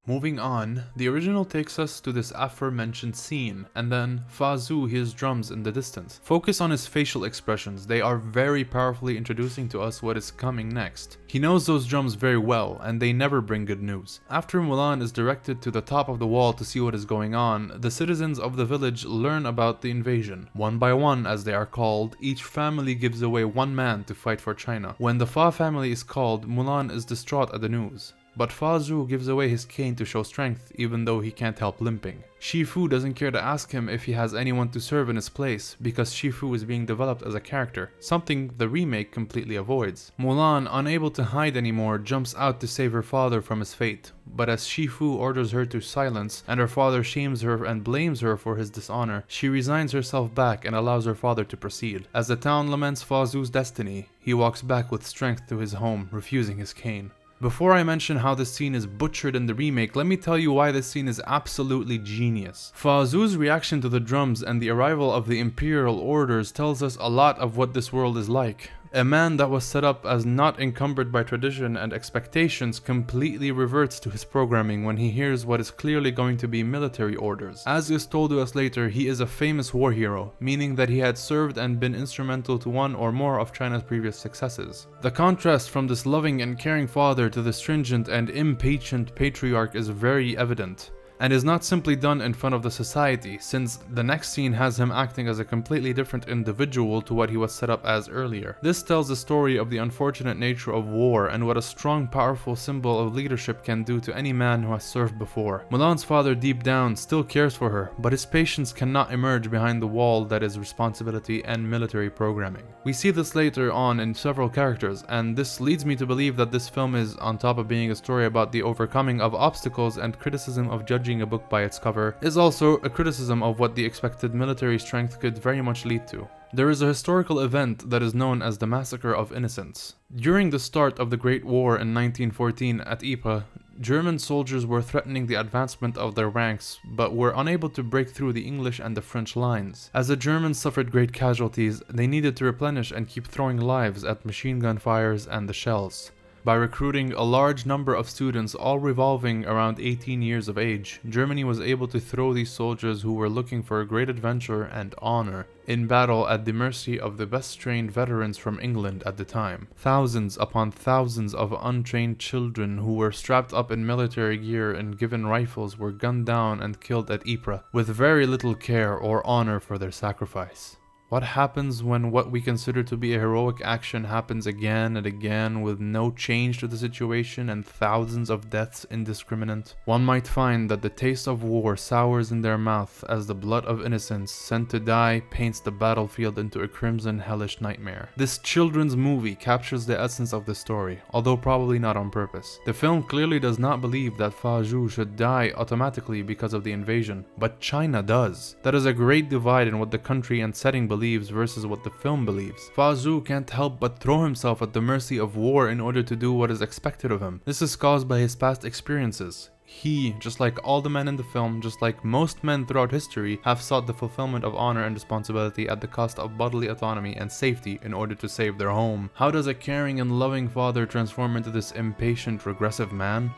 Moving on, the original takes us to this aforementioned scene, and then Fa Zhu hears drums in the distance. Focus on his facial expressions, they are very powerfully introducing to us what is coming next. He knows those drums very well, and they never bring good news. After Mulan is directed to the top of the wall to see what is going on, the citizens of the village learn about the invasion. One by one, as they are called, each family gives away one man to fight for China. When the Fa family is called, Mulan is distraught at the news. But Fa Zhu gives away his cane to show strength, even though he can't help limping. Shifu doesn't care to ask him if he has anyone to serve in his place, because Shifu is being developed as a character, something the remake completely avoids. Mulan, unable to hide anymore, jumps out to save her father from his fate, but as Shifu orders her to silence, and her father shames her and blames her for his dishonor, she resigns herself back and allows her father to proceed. As the town laments Fa Zhu's destiny, he walks back with strength to his home, refusing his cane. Before I mention how this scene is butchered in the remake, let me tell you why this scene is absolutely genius. Fa Zhu's reaction to the drums and the arrival of the Imperial orders tells us a lot of what this world is like. A man that was set up as not encumbered by tradition and expectations completely reverts to his programming when he hears what is clearly going to be military orders. As is told to us later, he is a famous war hero, meaning that he had served and been instrumental to one or more of China's previous successes. The contrast from this loving and caring father to the stringent and impatient patriarch is very evident. and is not simply done in front of the society, since the next scene has him acting as a completely different individual to what he was set up as earlier. This tells the story of the unfortunate nature of war and what a strong, powerful symbol of leadership can do to any man who has served before. Mulan's father deep down still cares for her, but his patience cannot emerge behind the wall that is responsibility and military programming. We see this later on in several characters, and this leads me to believe that this film is, on top of being a story about the overcoming of obstacles and criticism of judging a book by its cover, is also a criticism of what the expected military strength could very much lead to. There is a historical event that is known as the Massacre of Innocents. During the start of the Great War in 1914 at Ypres, German soldiers were threatening the advancement of their ranks, but were unable to break through the English and the French lines. As the Germans suffered great casualties, they needed to replenish and keep throwing lives at machine gun fires and the shells. By recruiting a large number of students, all revolving around 18 years of age, Germany was able to throw these soldiers who were looking for a great adventure and honor in battle at the mercy of the best trained veterans from England at the time. Thousands upon thousands of untrained children who were strapped up in military gear and given rifles were gunned down and killed at Ypres, with very little care or honor for their sacrifice. What happens when what we consider to be a heroic action happens again and again with no change to the situation and thousands of deaths indiscriminate? One might find that the taste of war sours in their mouth as the blood of innocents sent to die paints the battlefield into a crimson hellish nightmare. This children's movie captures the essence of the story, although probably not on purpose. The film clearly does not believe that Fa Zhu should die automatically because of the invasion, but China does. That is a great divide in what the country and setting believes versus what the film believes. Fa Zhu can't help but throw himself at the mercy of war in order to do what is expected of him. This is caused by his past experiences. He, just like all the men in the film, just like most men throughout history, have sought the fulfillment of honor and responsibility at the cost of bodily autonomy and safety in order to save their home. How does a caring and loving father transform into this impatient, regressive man?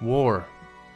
War.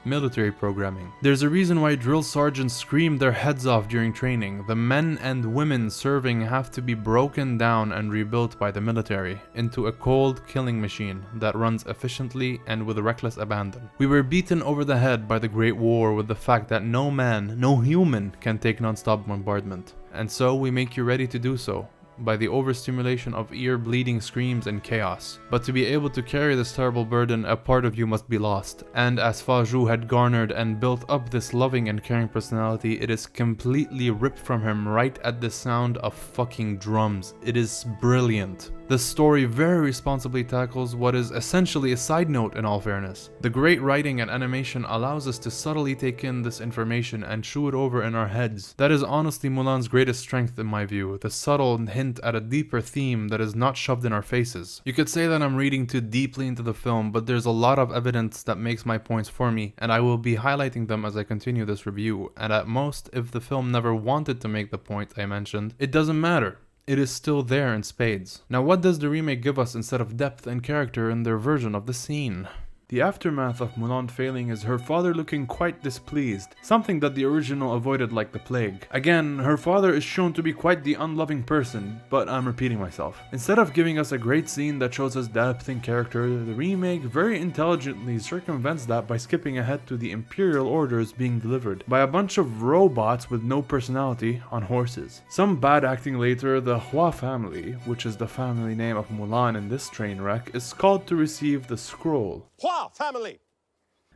Military programming. There's a reason why drill sergeants scream their heads off during training. The men and women serving have to be broken down and rebuilt by the military into a cold killing machine that runs efficiently and with reckless abandon. We were beaten over the head by the Great War with the fact that no man, no human can take non-stop bombardment. And so we make you ready to do so by the overstimulation of ear-bleeding screams and chaos. But to be able to carry this terrible burden, a part of you must be lost. And as Fa Zhu had garnered and built up this loving and caring personality, it is completely ripped from him right at the sound of fucking drums. It is brilliant. The story very responsibly tackles what is essentially a side note in all fairness. The great writing and animation allows us to subtly take in this information and chew it over in our heads. That is honestly Mulan's greatest strength in my view, the subtle hint at a deeper theme that is not shoved in our faces. You could say that I'm reading too deeply into the film, but there's a lot of evidence that makes my points for me, and I will be highlighting them as I continue this review, and at most, if the film never wanted to make the point I mentioned, it doesn't matter. It is still there in spades. Now what does the remake give us instead of depth and character in their version of the scene? The aftermath of Mulan failing is her father looking quite displeased, something that the original avoided like the plague. Again, her father is shown to be quite the unloving person, but I'm repeating myself. Instead of giving us a great scene that shows us depth and character, the remake very intelligently circumvents that by skipping ahead to the imperial orders being delivered by a bunch of robots with no personality on horses. Some bad acting later, the Hua family, which is the family name of Mulan in this train wreck, is called to receive the scroll. Hua family!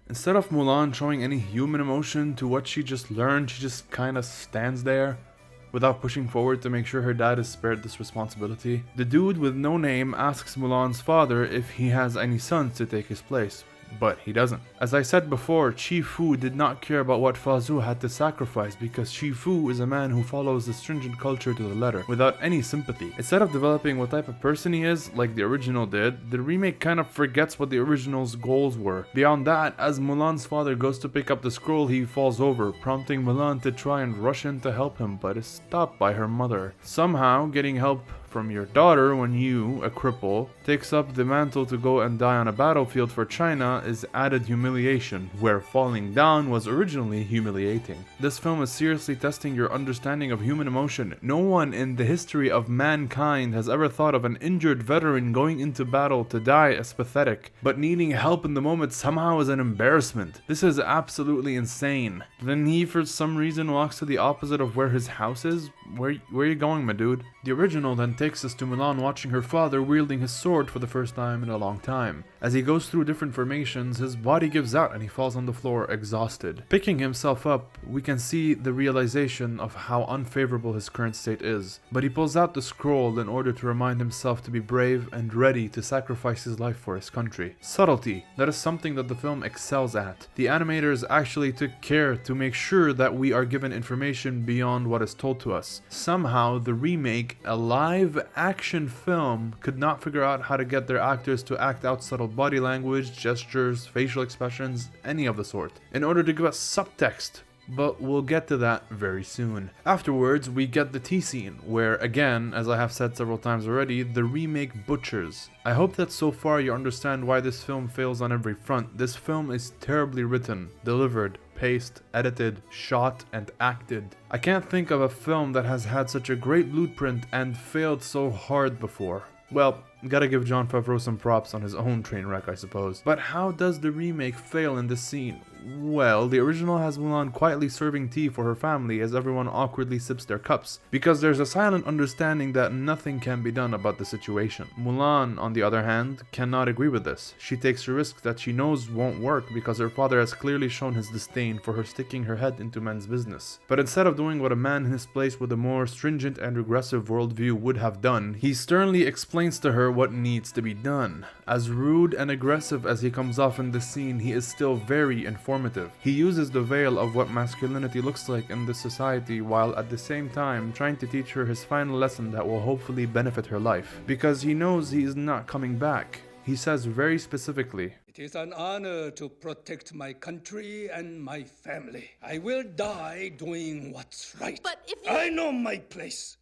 Instead of Mulan showing any human emotion to what she just learned, she just kinda stands there without pushing forward to make sure her dad is spared this responsibility. The dude with no name asks Mulan's father if he has any sons to take his place, but he doesn't. As I said before, Chi Fu did not care about what Fa Zhu had to sacrifice because Chi Fu is a man who follows the stringent culture to the letter, without any sympathy. Instead of developing what type of person he is, like the original did, the remake kind of forgets what the original's goals were. Beyond that, as Mulan's father goes to pick up the scroll, he falls over, prompting Mulan to try and rush in to help him, but is stopped by her mother. Somehow, getting help from your daughter when you, a cripple, takes up the mantle to go and die on a battlefield for China is added humiliation, where falling down was originally humiliating. This film is seriously testing your understanding of human emotion. No one in the history of mankind has ever thought of an injured veteran going into battle to die as pathetic, but needing help in the moment somehow is an embarrassment. This is absolutely insane. Then he for some reason walks to the opposite of where his house is. Where are you going, my dude? The original then takes us to Mulan watching her father wielding his sword for the first time in a long time. As he goes through different formations, his body gives out and he falls on the floor exhausted. Picking himself up, we can see the realization of how unfavorable his current state is. But he pulls out the scroll in order to remind himself to be brave and ready to sacrifice his life for his country. Subtlety, that is something that the film excels at. The animators actually took care to make sure that we are given information beyond what is told to us. Somehow, the remake, a live action film, could not figure out how to get their actors to act out subtle body language, gestures, facial expressions, any of the sort, in order to give us subtext. But we'll get to that very soon. Afterwards, we get the tea scene, where again, as I have said several times already, the remake butchers. I hope that so far you understand why this film fails on every front. This film is terribly written, delivered, paced, edited, shot, and acted. I can't think of a film that has had such a great blueprint and failed so hard before. Well, gotta give Jon Favreau some props on his own train wreck, I suppose. But how does the remake fail in this scene? Well, the original has Mulan quietly serving tea for her family as everyone awkwardly sips their cups, because there's a silent understanding that nothing can be done about the situation. Mulan, on the other hand, cannot agree with this. She takes a risk that she knows won't work because her father has clearly shown his disdain for her sticking her head into men's business. But instead of doing what a man in his place with a more stringent and regressive worldview would have done, he sternly explains to her what needs to be done. As rude and aggressive as he comes off in this scene, he is still very informative. He uses the veil of what masculinity looks like in this society while at the same time trying to teach her his final lesson that will hopefully benefit her life. Because he knows he is not coming back. He says very specifically, "It is an honor to protect my country and my family. I will die doing what's right. But if you... I know my place.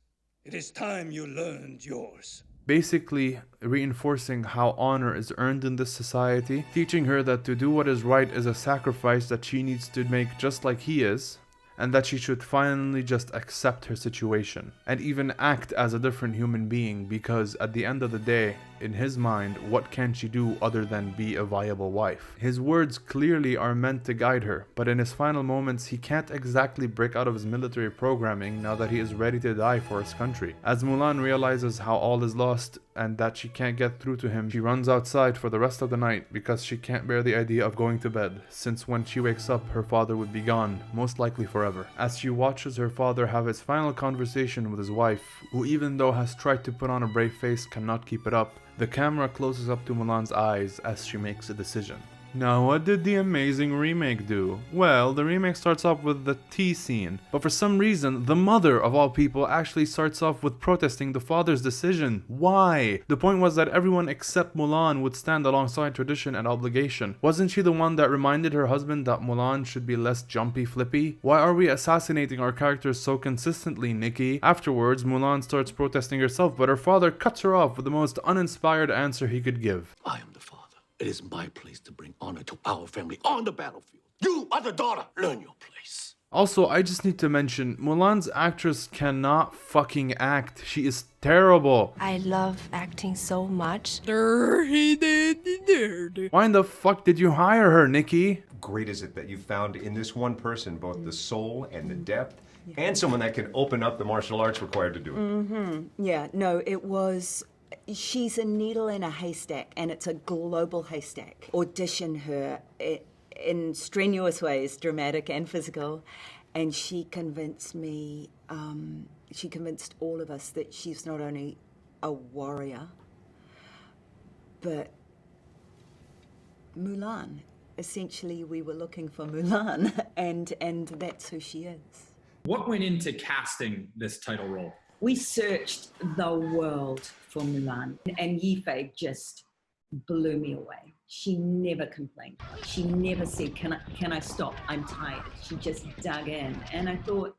It is time you learned yours." Basically reinforcing how honor is earned in this society, teaching her that to do what is right is a sacrifice that she needs to make just like he is, and that she should finally just accept her situation and even act as a different human being, because at the end of the day, in his mind, what can she do other than be a viable wife? His words clearly are meant to guide her, but in his final moments, he can't exactly break out of his military programming now that he is ready to die for his country. As Mulan realizes how all is lost and that she can't get through to him, she runs outside for the rest of the night because she can't bear the idea of going to bed, since when she wakes up, her father would be gone, most likely forever. As she watches her father have his final conversation with his wife, who even though has tried to put on a brave face, cannot keep it up, the camera closes up to Mulan's eyes as she makes a decision. Now, what did the amazing remake do? Well, the remake starts off with the tea scene, but for some reason, the mother of all people actually starts off with protesting the father's decision. Why? The point was that everyone except Mulan would stand alongside tradition and obligation. Wasn't she the one that reminded her husband that Mulan should be less jumpy flippy? Why are we assassinating our characters so consistently, Nikki? Afterwards, Mulan starts protesting herself, but her father cuts her off with the most uninspired answer he could give. I am the father. It is my place to bring honor to our family on the battlefield. You are the daughter. Learn your place. Also, I just need to mention, Mulan's actress cannot fucking act. She is terrible. I love acting so much. Why in the fuck did you hire her, Nikki? Great is it that you found in this one person both the soul and the depth, and someone that can open up the martial arts required to do it. Yeah, no, it was... She's a needle in a haystack, and it's a global haystack. Audition her in strenuous ways, dramatic and physical, and she convinced me, she convinced all of us that she's not only a warrior, but Mulan. Essentially, we were looking for Mulan, and that's who she is. What went into casting this title role? We searched the world for Mulan, and Yifei just blew me away. She never complained. She never said, can I stop? I'm tired. She just dug in. And I thought,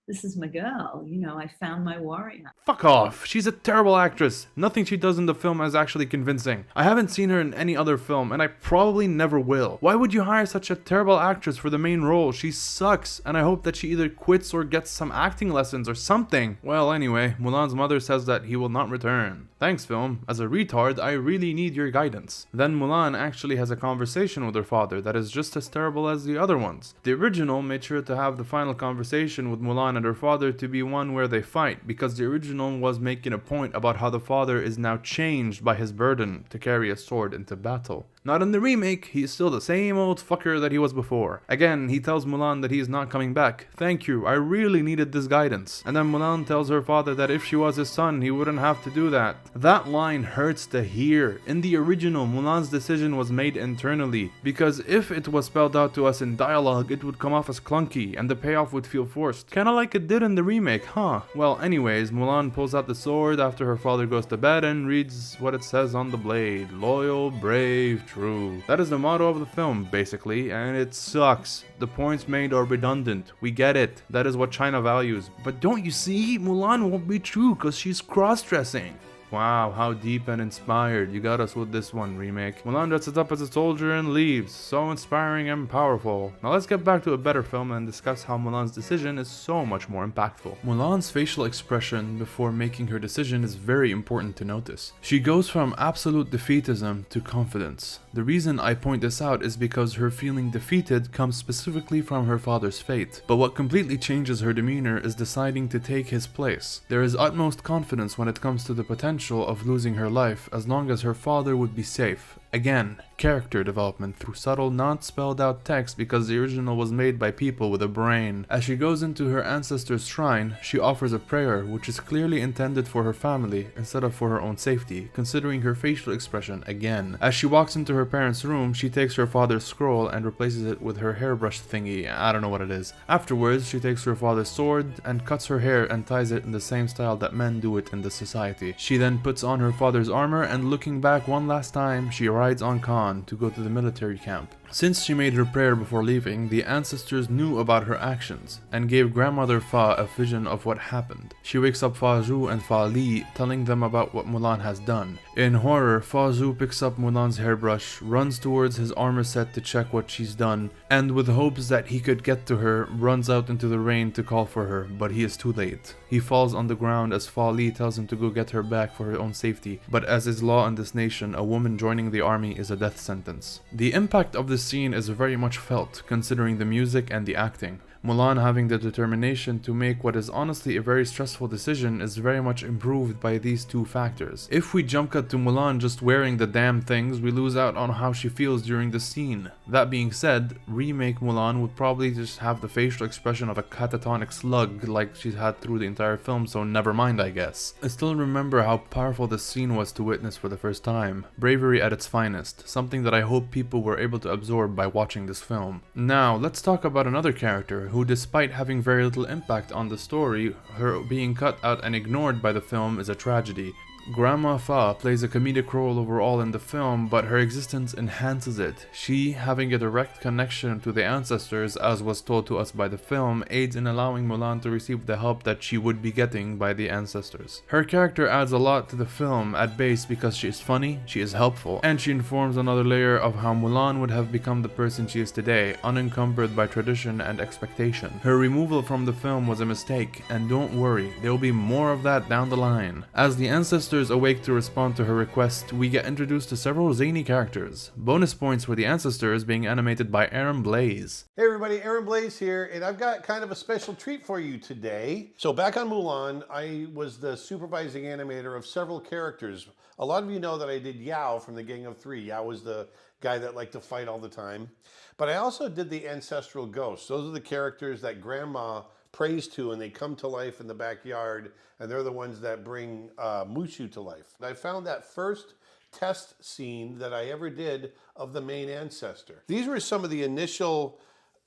this is my girl. You know, I found my warrior. Fuck off. She's a terrible actress. Nothing she does in the film is actually convincing. I haven't seen her in any other film, and I probably never will. Why would you hire such a terrible actress for the main role? She sucks, and I hope that she either quits or gets some acting lessons or something. Well, anyway, Mulan's mother says that he will not return. Thanks, film. As a retard, I really need your guidance. Then Mulan actually has a conversation with her father that is just as terrible as the other ones. The original made sure to have the final conversation with Mulan and her father to be one where they fight, because the original was making a point about how the father is now changed by his burden to carry a sword into battle. Not in the remake, he is still the same old fucker that he was before. Again, he tells Mulan that he is not coming back. Thank you, I really needed this guidance. And then Mulan tells her father that if she was his son, he wouldn't have to do that. That line hurts to hear. In the original, Mulan's decision was made internally, because if it was spelled out to us in dialogue, it would come off as clunky, and the payoff would feel forced. Kinda like it did in the remake, huh? Well, anyways, Mulan pulls out the sword after her father goes to bed and reads what it says on the blade. Loyal, brave, true. That is the motto of the film, basically, and it sucks. The points made are redundant. We get it. That is what China values. But don't you see? Mulan won't be true because she's cross-dressing. Wow, how deep and inspired. You got us with this one, remake. Mulan dresses up as a soldier and leaves. So inspiring and powerful. Now let's get back to a better film and discuss how Mulan's decision is so much more impactful. Mulan's facial expression before making her decision is very important to notice. She goes from absolute defeatism to confidence. The reason I point this out is because her feeling defeated comes specifically from her father's fate. But what completely changes her demeanor is deciding to take his place. There is utmost confidence when it comes to the potential of losing her life as long as her father would be safe. Again, character development through subtle, not spelled out text because the original was made by people with a brain. As she goes into her ancestor's shrine, she offers a prayer which is clearly intended for her family instead of for her own safety, considering her facial expression again. As she walks into her parents' room, she takes her father's scroll and replaces it with her hairbrush thingy, I don't know what it is. Afterwards, she takes her father's sword and cuts her hair and ties it in the same style that men do it in the society. She then puts on her father's armor and looking back one last time, she rides on Khan to go to the military camp. Since she made her prayer before leaving, the ancestors knew about her actions and gave grandmother Fa a vision of what happened. She wakes up Fa Zhu and Fa Li, telling them about what Mulan has done. In horror, Fa Zhu picks up Mulan's hairbrush, runs towards his armor set to check what she's done, and with hopes that he could get to her, runs out into the rain to call for her, but he is too late. He falls on the ground as Fa Li tells him to go get her back for her own safety, but as is law in this nation, a woman joining the army is a death sentence. The impact of this scene is very much felt, considering the music and the acting. Mulan having the determination to make what is honestly a very stressful decision is very much improved by these two factors. If we jump cut to Mulan just wearing the damn things, we lose out on how she feels during the scene. That being said, remake Mulan would probably just have the facial expression of a catatonic slug like she's had through the entire film, so never mind I guess. I still remember how powerful this scene was to witness for the first time. Bravery at its finest, something that I hope people were able to absorb by watching this film. Now, let's talk about another character who, despite having very little impact on the story, her being cut out and ignored by the film is a tragedy. Grandma Fa plays a comedic role overall in the film, but her existence enhances it. She, having a direct connection to the ancestors, as was told to us by the film, aids in allowing Mulan to receive the help that she would be getting by the ancestors. Her character adds a lot to the film at base because she is funny, she is helpful, and she informs another layer of how Mulan would have become the person she is today, unencumbered by tradition and expectation. Her removal from the film was a mistake, and don't worry, there will be more of that down the line. As the ancestors awake to respond to her request, we get introduced to several zany characters. Bonus points for the ancestors being animated by Aaron Blaise. Hey everybody, Aaron Blaise here, and I've got kind of a special treat for you today. So back on Mulan, I was the supervising animator of several characters. A lot of you know that I did Yao from the Gang of Three. Yao was the guy that liked to fight all the time. But I also did the ancestral ghosts. Those are the characters that Grandma prays to and they come to life in the backyard, and they're the ones that bring Mushu to life. And I found that first test scene that I ever did of the main ancestor. These were some of the initial,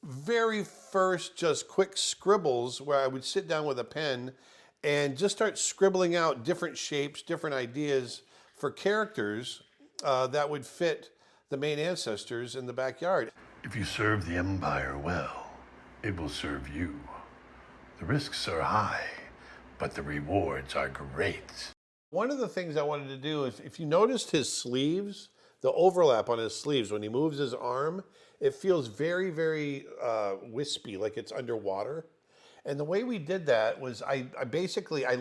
very first just quick scribbles where I would sit down with a pen and just start scribbling out different shapes, different ideas for characters that would fit the main ancestors in the backyard. If you serve the Empire well, it will serve you. The risks are high, but the rewards are great. One of the things I wanted to do is, if you noticed his sleeves, the overlap on his sleeves, when he moves his arm, it feels very, very wispy, like it's underwater. And the way we did that was I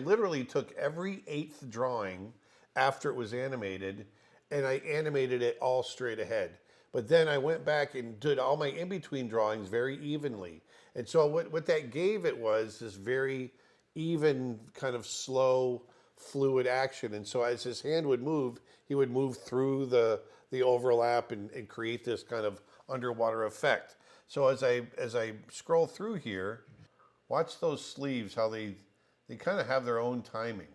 literally took every 8th drawing after it was animated, and I animated it all straight ahead. But then I went back and did all my in-between drawings very evenly. And so what that gave it was this very even, kind of slow, fluid action. And so as his hand would move, he would move through the overlap and create this kind of underwater effect. So as I scroll through here, watch those sleeves, how they kind of have their own timing.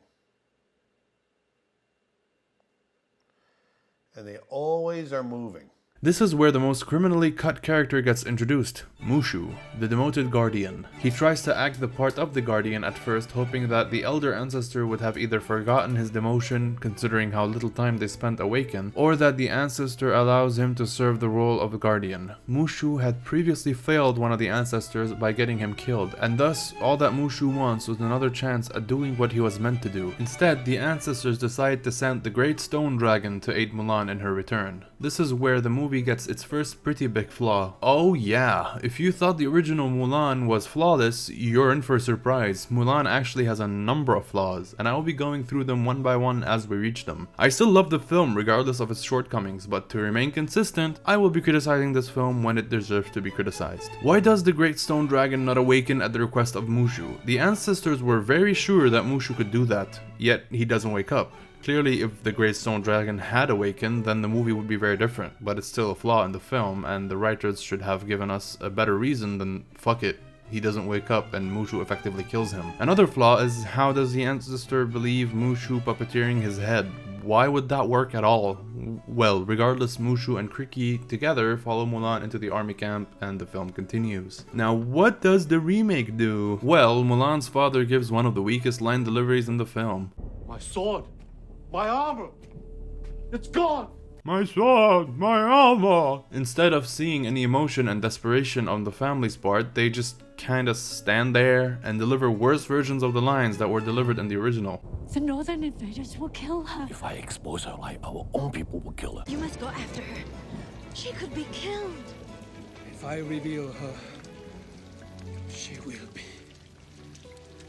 And they always are moving. This is where the most criminally cut character gets introduced, Mushu, the demoted guardian. He tries to act the part of the guardian at first, hoping that the elder ancestor would have either forgotten his demotion, considering how little time they spent awakened, or that the ancestor allows him to serve the role of a guardian. Mushu had previously failed one of the ancestors by getting him killed, and thus all that Mushu wants was another chance at doing what he was meant to do. Instead, the ancestors decide to send the Great Stone Dragon to aid Mulan in her return. This is where the movie gets its first pretty big flaw. Oh yeah, if you thought the original Mulan was flawless, you're in for a surprise. Mulan actually has a number of flaws, and I will be going through them one by one as we reach them. I still love the film regardless of its shortcomings, but to remain consistent, I will be criticizing this film when it deserves to be criticized. Why does the Great Stone Dragon not awaken at the request of Mushu? The ancestors were very sure that Mushu could do that, yet he doesn't wake up. Clearly, if the Great Stone Dragon had awakened, then the movie would be very different, but it's still a flaw in the film, and the writers should have given us a better reason than fuck it, he doesn't wake up and Mushu effectively kills him. Another flaw is, how does the ancestor believe Mushu puppeteering his head? Why would that work at all? Well, regardless, Mushu and Kriki together follow Mulan into the army camp, and the film continues. Now, what does the remake do? Well, Mulan's father gives one of the weakest line deliveries in the film. My sword! My armor! It's gone! My sword! My armor! Instead of seeing any emotion and desperation on the family's part, they just kinda stand there and deliver worse versions of the lines that were delivered in the original. The northern invaders will kill her. If I expose her light, our own people will kill her. You must go after her. She could be killed. If I reveal her, she will be.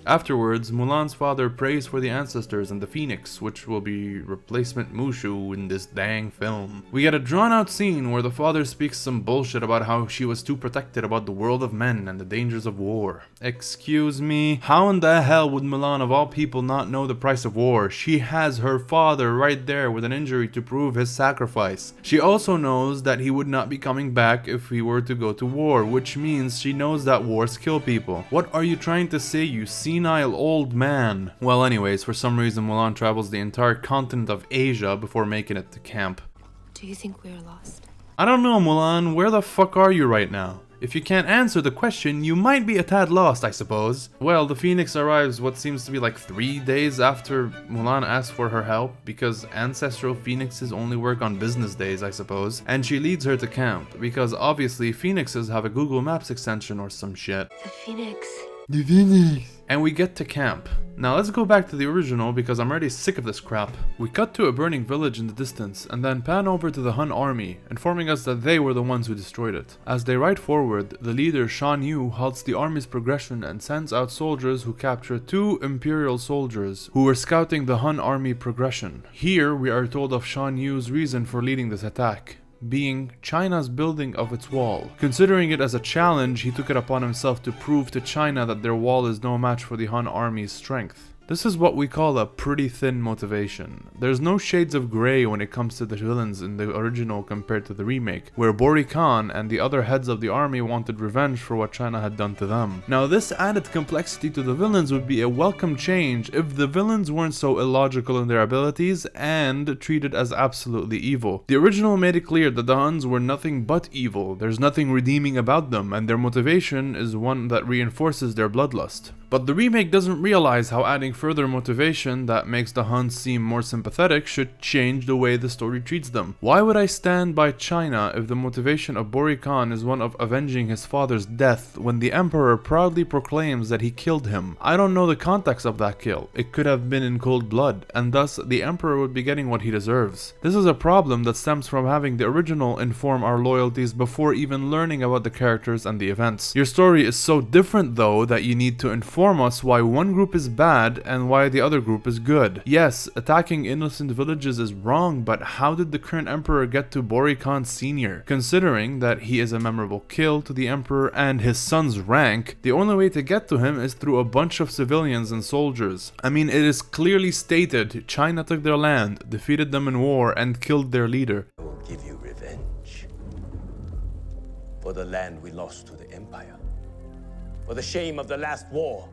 Afterwards, Mulan's father prays for the ancestors and the Phoenix, which will be replacement Mushu in this dang film. We get a drawn-out scene where the father speaks some bullshit about how she was too protected about the world of men and the dangers of war. Excuse me? How in the hell would Mulan of all people not know the price of war? She has her father right there with an injury to prove his sacrifice. She also knows that he would not be coming back if he were to go to war, which means she knows that wars kill people. What are you trying to say, you senile old man? Well, anyways, for some reason Mulan travels the entire continent of Asia before making it to camp. Do you think we're lost? I don't know, Mulan, where the fuck are you right now? If you can't answer the question, you might be a tad lost, I suppose. Well, the Phoenix arrives what seems to be like 3 days after Mulan asks for her help, because ancestral phoenixes only work on business days, I suppose, and she leads her to camp, because obviously phoenixes have a Google Maps extension or some shit. The Phoenix. The Phoenix. And we get to camp. Now let's go back to the original because I'm already sick of this crap. We cut to a burning village in the distance and then pan over to the Han army, informing us that they were the ones who destroyed it. As they ride forward, the leader Shan Yu halts the army's progression and sends out soldiers who capture 2 imperial soldiers who were scouting the Han army progression. Here we are told of Shan Yu's reason for leading this attack, being China's building of its wall. Considering it as a challenge, he took it upon himself to prove to China that their wall is no match for the Han army's strength. This is what we call a pretty thin motivation. There's no shades of grey when it comes to the villains in the original compared to the remake, where Bori Khan and the other heads of the army wanted revenge for what China had done to them. Now this added complexity to the villains would be a welcome change if the villains weren't so illogical in their abilities and treated as absolutely evil. The original made it clear that the Huns were nothing but evil, there's nothing redeeming about them, and their motivation is one that reinforces their bloodlust. But the remake doesn't realize how adding further motivation that makes the Huns seem more sympathetic should change the way the story treats them. Why would I stand by China if the motivation of Bori Khan is one of avenging his father's death when the Emperor proudly proclaims that he killed him? I don't know the context of that kill. It could have been in cold blood, and thus the Emperor would be getting what he deserves. This is a problem that stems from having the original inform our loyalties before even learning about the characters and the events. Your story is so different though that you need to inform us why one group is bad and why the other group is good. Yes, attacking innocent villages is wrong, but how did the current Emperor get to Bori Khan Sr.? Considering that he is a memorable kill to the Emperor and his son's rank, the only way to get to him is through a bunch of civilians and soldiers. I mean, it is clearly stated China took their land, defeated them in war, and killed their leader. I will give you revenge for the land we lost to the Empire, for the shame of the last war,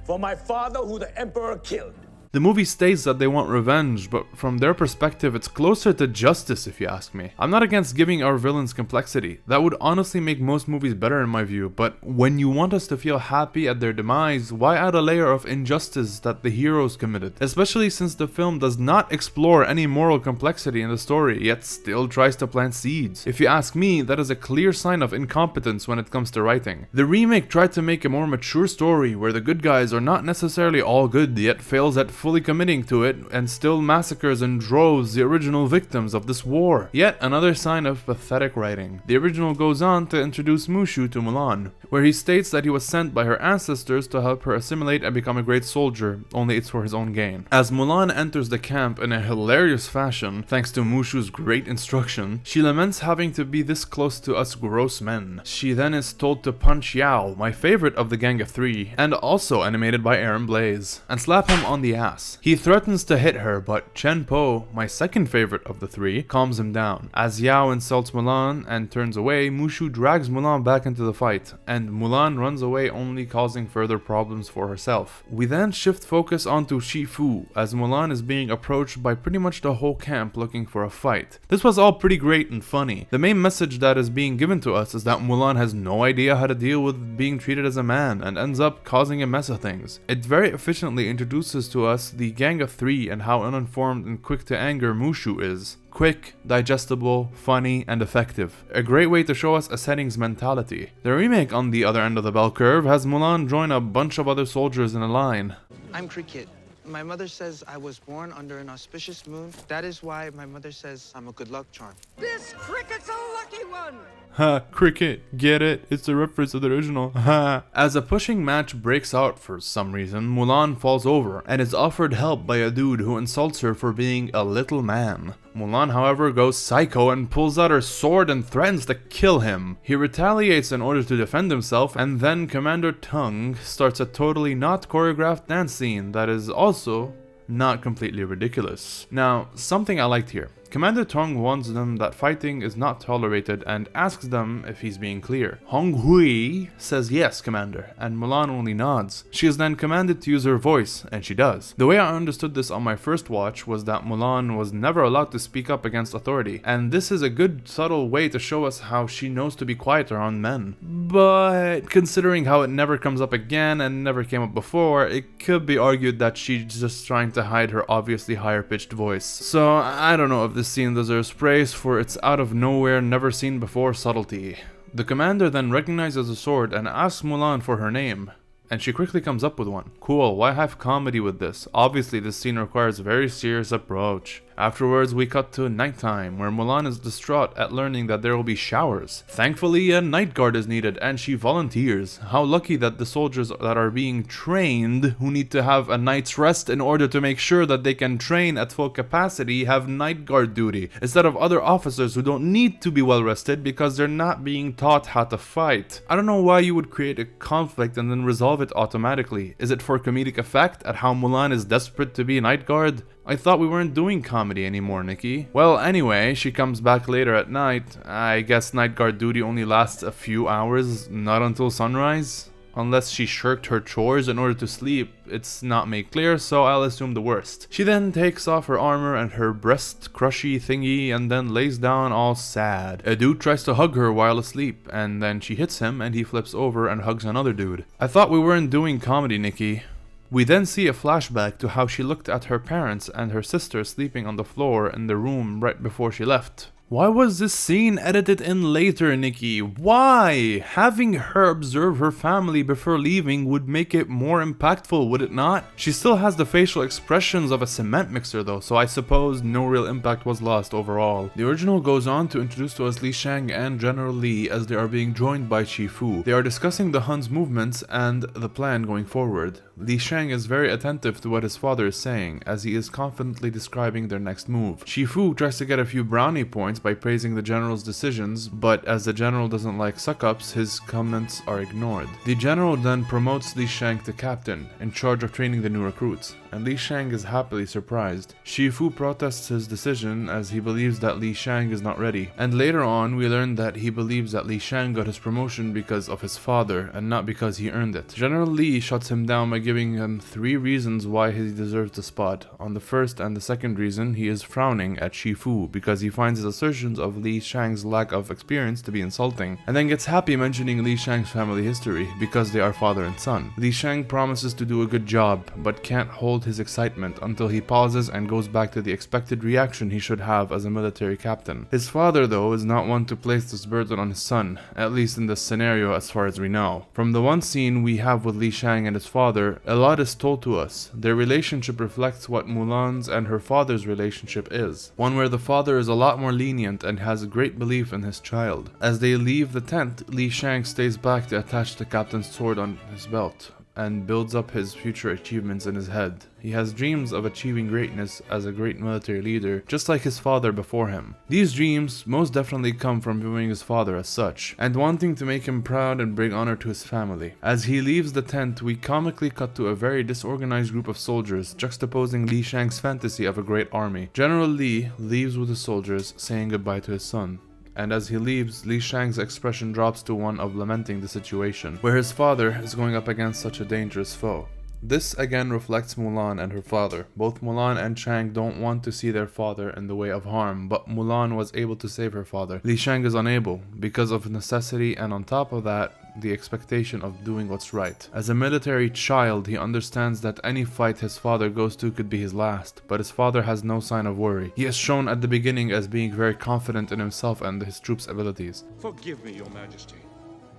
for my father who the Emperor killed. The movie states that they want revenge, but from their perspective it's closer to justice if you ask me. I'm not against giving our villains complexity. That would honestly make most movies better in my view, but when you want us to feel happy at their demise, why add a layer of injustice that the heroes committed? Especially since the film does not explore any moral complexity in the story, yet still tries to plant seeds. If you ask me, that is a clear sign of incompetence when it comes to writing. The remake tried to make a more mature story where the good guys are not necessarily all good, yet fails at fully committing to it and still massacres in droves the original victims of this war. Yet another sign of pathetic writing. The original goes on to introduce Mushu to Mulan, where he states that he was sent by her ancestors to help her assimilate and become a great soldier, only it's for his own gain. As Mulan enters the camp in a hilarious fashion, thanks to Mushu's great instruction, she laments having to be this close to us gross men. She then is told to punch Yao, my favorite of the Gang of Three, and also animated by Aaron Blaise, and slap him on the ass. He threatens to hit her, but Chen Po, my second favorite of the three, calms him down. As Yao insults Mulan and turns away, Mushu drags Mulan back into the fight, and Mulan runs away, only causing further problems for herself. We then shift focus onto Shifu, as Mulan is being approached by pretty much the whole camp looking for a fight. This was all pretty great and funny. The main message that is being given to us is that Mulan has no idea how to deal with being treated as a man and ends up causing a mess of things. It very efficiently introduces to us the Gang of Three and how uninformed and quick to anger Mushu is. Quick, digestible, funny, and effective. A great way to show us a setting's mentality. The remake, on the other end of the bell curve, has Mulan join a bunch of other soldiers in a line. I'm Cricket. My mother says I was born under an auspicious moon. That is why my mother says I'm a good luck charm. This Cricket's a lucky one! Ha, Cricket, get it? It's a reference to the original. Ha. As a pushing match breaks out for some reason, Mulan falls over and is offered help by a dude who insults her for being a little man. Mulan, however, goes psycho and pulls out her sword and threatens to kill him. He retaliates in order to defend himself, and then Commander Tung starts a totally not choreographed dance scene that is also not completely ridiculous. Now, something I liked here. Commander Tung warns them that fighting is not tolerated and asks them if he's being clear. Hong Hui says yes, Commander, and Mulan only nods. She is then commanded to use her voice, and she does. The way I understood this on my first watch was that Mulan was never allowed to speak up against authority, and this is a good subtle way to show us how she knows to be quiet around men. But considering how it never comes up again and never came up before, it could be argued that she's just trying to hide her obviously higher pitched voice. So I don't know if this scene deserves praise for its out of nowhere, never seen before subtlety. The commander then recognizes a sword and asks Mulan for her name, and she quickly comes up with one. Cool, why have comedy with this? Obviously this scene requires a very serious approach. Afterwards, we cut to nighttime, where Mulan is distraught at learning that there will be showers. Thankfully, a night guard is needed, and she volunteers. How lucky that the soldiers that are being trained, who need to have a night's rest in order to make sure that they can train at full capacity, have night guard duty, instead of other officers who don't need to be well rested because they're not being taught how to fight. I don't know why you would create a conflict and then resolve it automatically. Is it for comedic effect at how Mulan is desperate to be a night guard? I thought we weren't doing comedy anymore, Nikki. Well, anyway, she comes back later at night. I guess night guard duty only lasts a few hours, not until sunrise. Unless she shirked her chores in order to sleep, it's not made clear, so I'll assume the worst. She then takes off her armor and her breast crushy thingy and then lays down all sad. A dude tries to hug her while asleep, and then she hits him and he flips over and hugs another dude. I thought we weren't doing comedy, Nikki. We then see a flashback to how she looked at her parents and her sister sleeping on the floor in the room right before she left. Why was this scene edited in later, Nikki? Why? Having her observe her family before leaving would make it more impactful, would it not? She still has the facial expressions of a cement mixer though, so I suppose no real impact was lost overall. The original goes on to introduce to us Li Shang and General Li as they are being joined by Chi Fu. They are discussing the Hun's movements and the plan going forward. Li Shang is very attentive to what his father is saying, as he is confidently describing their next move. Chi Fu tries to get a few brownie points by praising the general's decisions, but as the general doesn't like suck-ups, his comments are ignored. The general then promotes Li Shang to captain, in charge of training the new recruits, and Li Shang is happily surprised. Chi Fu protests his decision as he believes that Li Shang is not ready, and later on we learn that he believes that Li Shang got his promotion because of his father and not because he earned it. General Li shuts him down by giving him 3 reasons why he deserves the spot. On the first and the second reason, he is frowning at Chi Fu because he finds his assertions of Li Shang's lack of experience to be insulting, and then gets happy mentioning Li Shang's family history because they are father and son. Li Shang promises to do a good job, but can't hold his excitement until he pauses and goes back to the expected reaction he should have as a military captain. His father, though, is not one to place this burden on his son, at least in this scenario as far as we know. From the one scene we have with Li Shang and his father, a lot is told to us. Their relationship reflects what Mulan's and her father's relationship is, one where the father is a lot more lenient and has a great belief in his child. As they leave the tent, Li Shang stays back to attach the captain's sword on his belt and builds up his future achievements in his head. He has dreams of achieving greatness as a great military leader, just like his father before him. These dreams most definitely come from viewing his father as such, and wanting to make him proud and bring honor to his family. As he leaves the tent, we comically cut to a very disorganized group of soldiers, juxtaposing Li Shang's fantasy of a great army. General Li leaves with the soldiers, saying goodbye to his son. And as he leaves, Li Shang's expression drops to one of lamenting the situation, where his father is going up against such a dangerous foe. This again reflects Mulan and her father. Both Mulan and Chang don't want to see their father in the way of harm, but Mulan was able to save her father. Li Shang is unable, because of necessity, and on top of that, the expectation of doing what's right. As a military child, he understands that any fight his father goes to could be his last, but his father has no sign of worry. He is shown at the beginning as being very confident in himself and his troops' abilities. Forgive me, Your Majesty,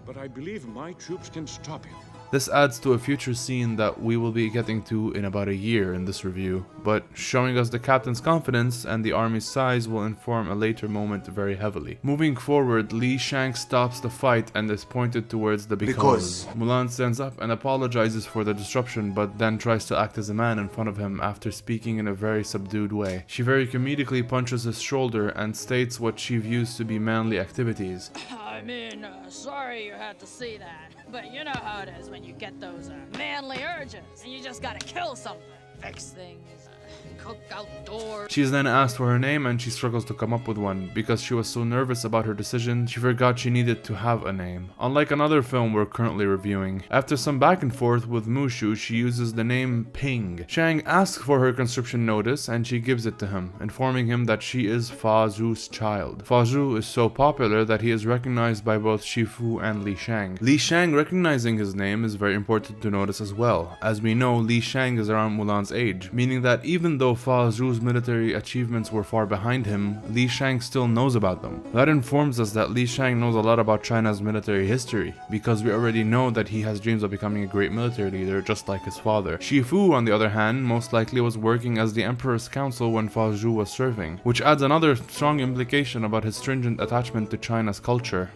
but I believe my troops can stop him. This adds to a future scene that we will be getting to in about a year in this review, but showing us the captain's confidence and the army's size will inform a later moment very heavily. Moving forward, Li Shang stops the fight and is pointed towards the because. Mulan stands up and apologizes for the disruption, but then tries to act as a man in front of him after speaking in a very subdued way. She very comedically punches his shoulder and states what she views to be manly activities. I mean, sorry you had to see that, but you know how it is when you get those manly urges, and you just gotta kill something, fix things, cook outdoors. She is then asked for her name and she struggles to come up with one. Because she was so nervous about her decision, she forgot she needed to have a name. Unlike another film we're currently reviewing, after some back and forth with Mushu, she uses the name Ping. Shang asks for her conscription notice and she gives it to him, informing him that she is Fa Zhu's child. Fa Zhu is so popular that he is recognized by both Shifu and Li Shang. Li Shang recognizing his name is very important to notice as well. As we know, Li Shang is around Mulan's age, meaning that even though Fa Zhu's military achievements were far behind him, Li Shang still knows about them. That informs us that Li Shang knows a lot about China's military history, because we already know that he has dreams of becoming a great military leader just like his father. Shifu, on the other hand, most likely was working as the Emperor's counsel when Fa Zhu was serving, which adds another strong implication about his stringent attachment to China's culture.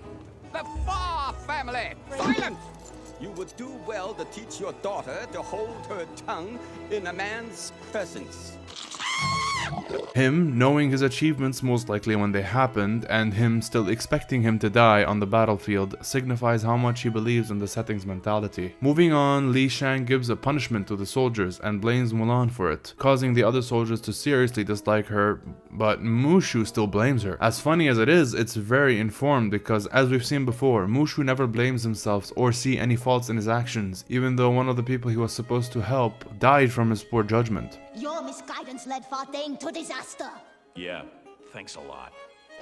The Fa family! Silence! You would do well to teach your daughter to hold her tongue in a man's presence. Him knowing his achievements most likely when they happened, and him still expecting him to die on the battlefield signifies how much he believes in the setting's mentality. Moving on, Li Shang gives a punishment to the soldiers and blames Mulan for it, causing the other soldiers to seriously dislike her, but Mushu still blames her. As funny as it is, it's very informed because, as we've seen before, Mushu never blames himself or see any faults in his actions, even though one of the people he was supposed to help died from his poor judgment. Your misguidance led Fatang to disaster. Yeah, thanks a lot.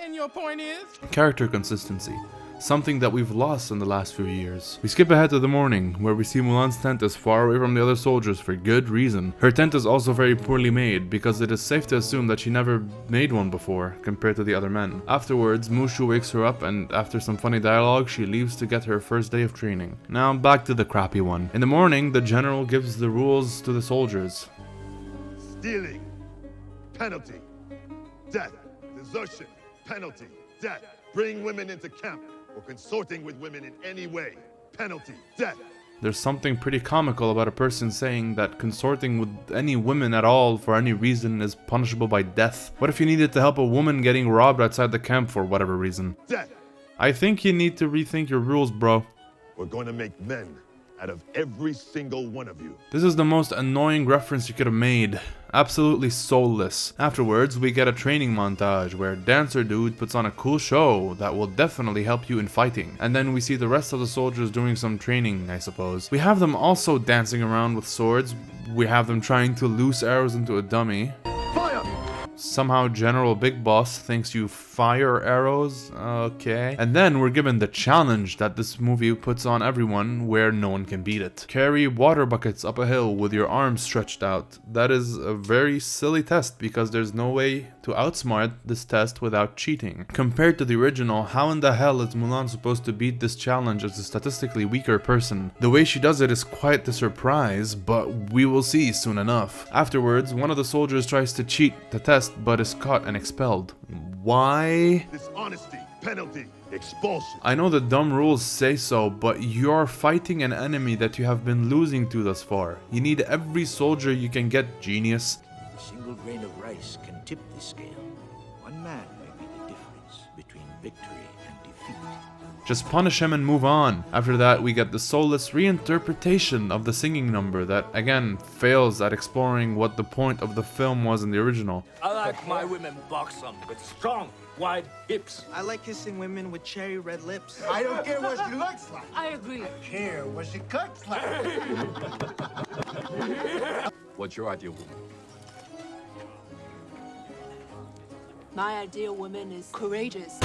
And your point is? Character consistency. Something that we've lost in the last few years. We skip ahead to the morning, where we see Mulan's tent is far away from the other soldiers for good reason. Her tent is also very poorly made, because it is safe to assume that she never made one before, compared to the other men. Afterwards, Mushu wakes her up, and after some funny dialogue, she leaves to get her first day of training. Now back to the crappy one. In the morning, the general gives the rules to the soldiers. Stealing, penalty. Death. Desertion, penalty. Death. Bring women into camp or consorting with women in any way. Penalty. Death. There's something pretty comical about a person saying that consorting with any women at all for any reason is punishable by death. What if you needed to help a woman getting robbed outside the camp for whatever reason? Death. I think you need to rethink your rules, bro. We're going to make men out of every single one of you. This is the most annoying reference you could have made. Absolutely soulless. Afterwards, we get a training montage where Dancer Dude puts on a cool show that will definitely help you in fighting. And then we see the rest of the soldiers doing some training, I suppose. We have them also dancing around with swords. We have them trying to loose arrows into a dummy. Fire! Somehow General Big Boss thinks you fire arrows, okay. And then we're given the challenge that this movie puts on everyone where no one can beat it. Carry water buckets up a hill with your arms stretched out. That is a very silly test because there's no way to outsmart this test without cheating. Compared to the original, how in the hell is Mulan supposed to beat this challenge as a statistically weaker person? The way she does it is quite the surprise, but we will see soon enough. Afterwards, one of the soldiers tries to cheat the test but is caught and expelled. Why? Dishonesty, penalty, expulsion. I know the dumb rules say so, but you're fighting an enemy that you have been losing to thus far. You need every soldier you can get, genius. A single grain of rice can tip the scale. One man may be the difference between victory and defeat. Just punish him and move on. After that, we get the soulless reinterpretation of the singing number that, again, fails at exploring what the point of the film was in the original. I like my women buxom with strong, wide hips. I like kissing women with cherry red lips. I don't care what she looks like. I agree. I care what she cooks like. What's your ideal woman? My ideal woman is courageous.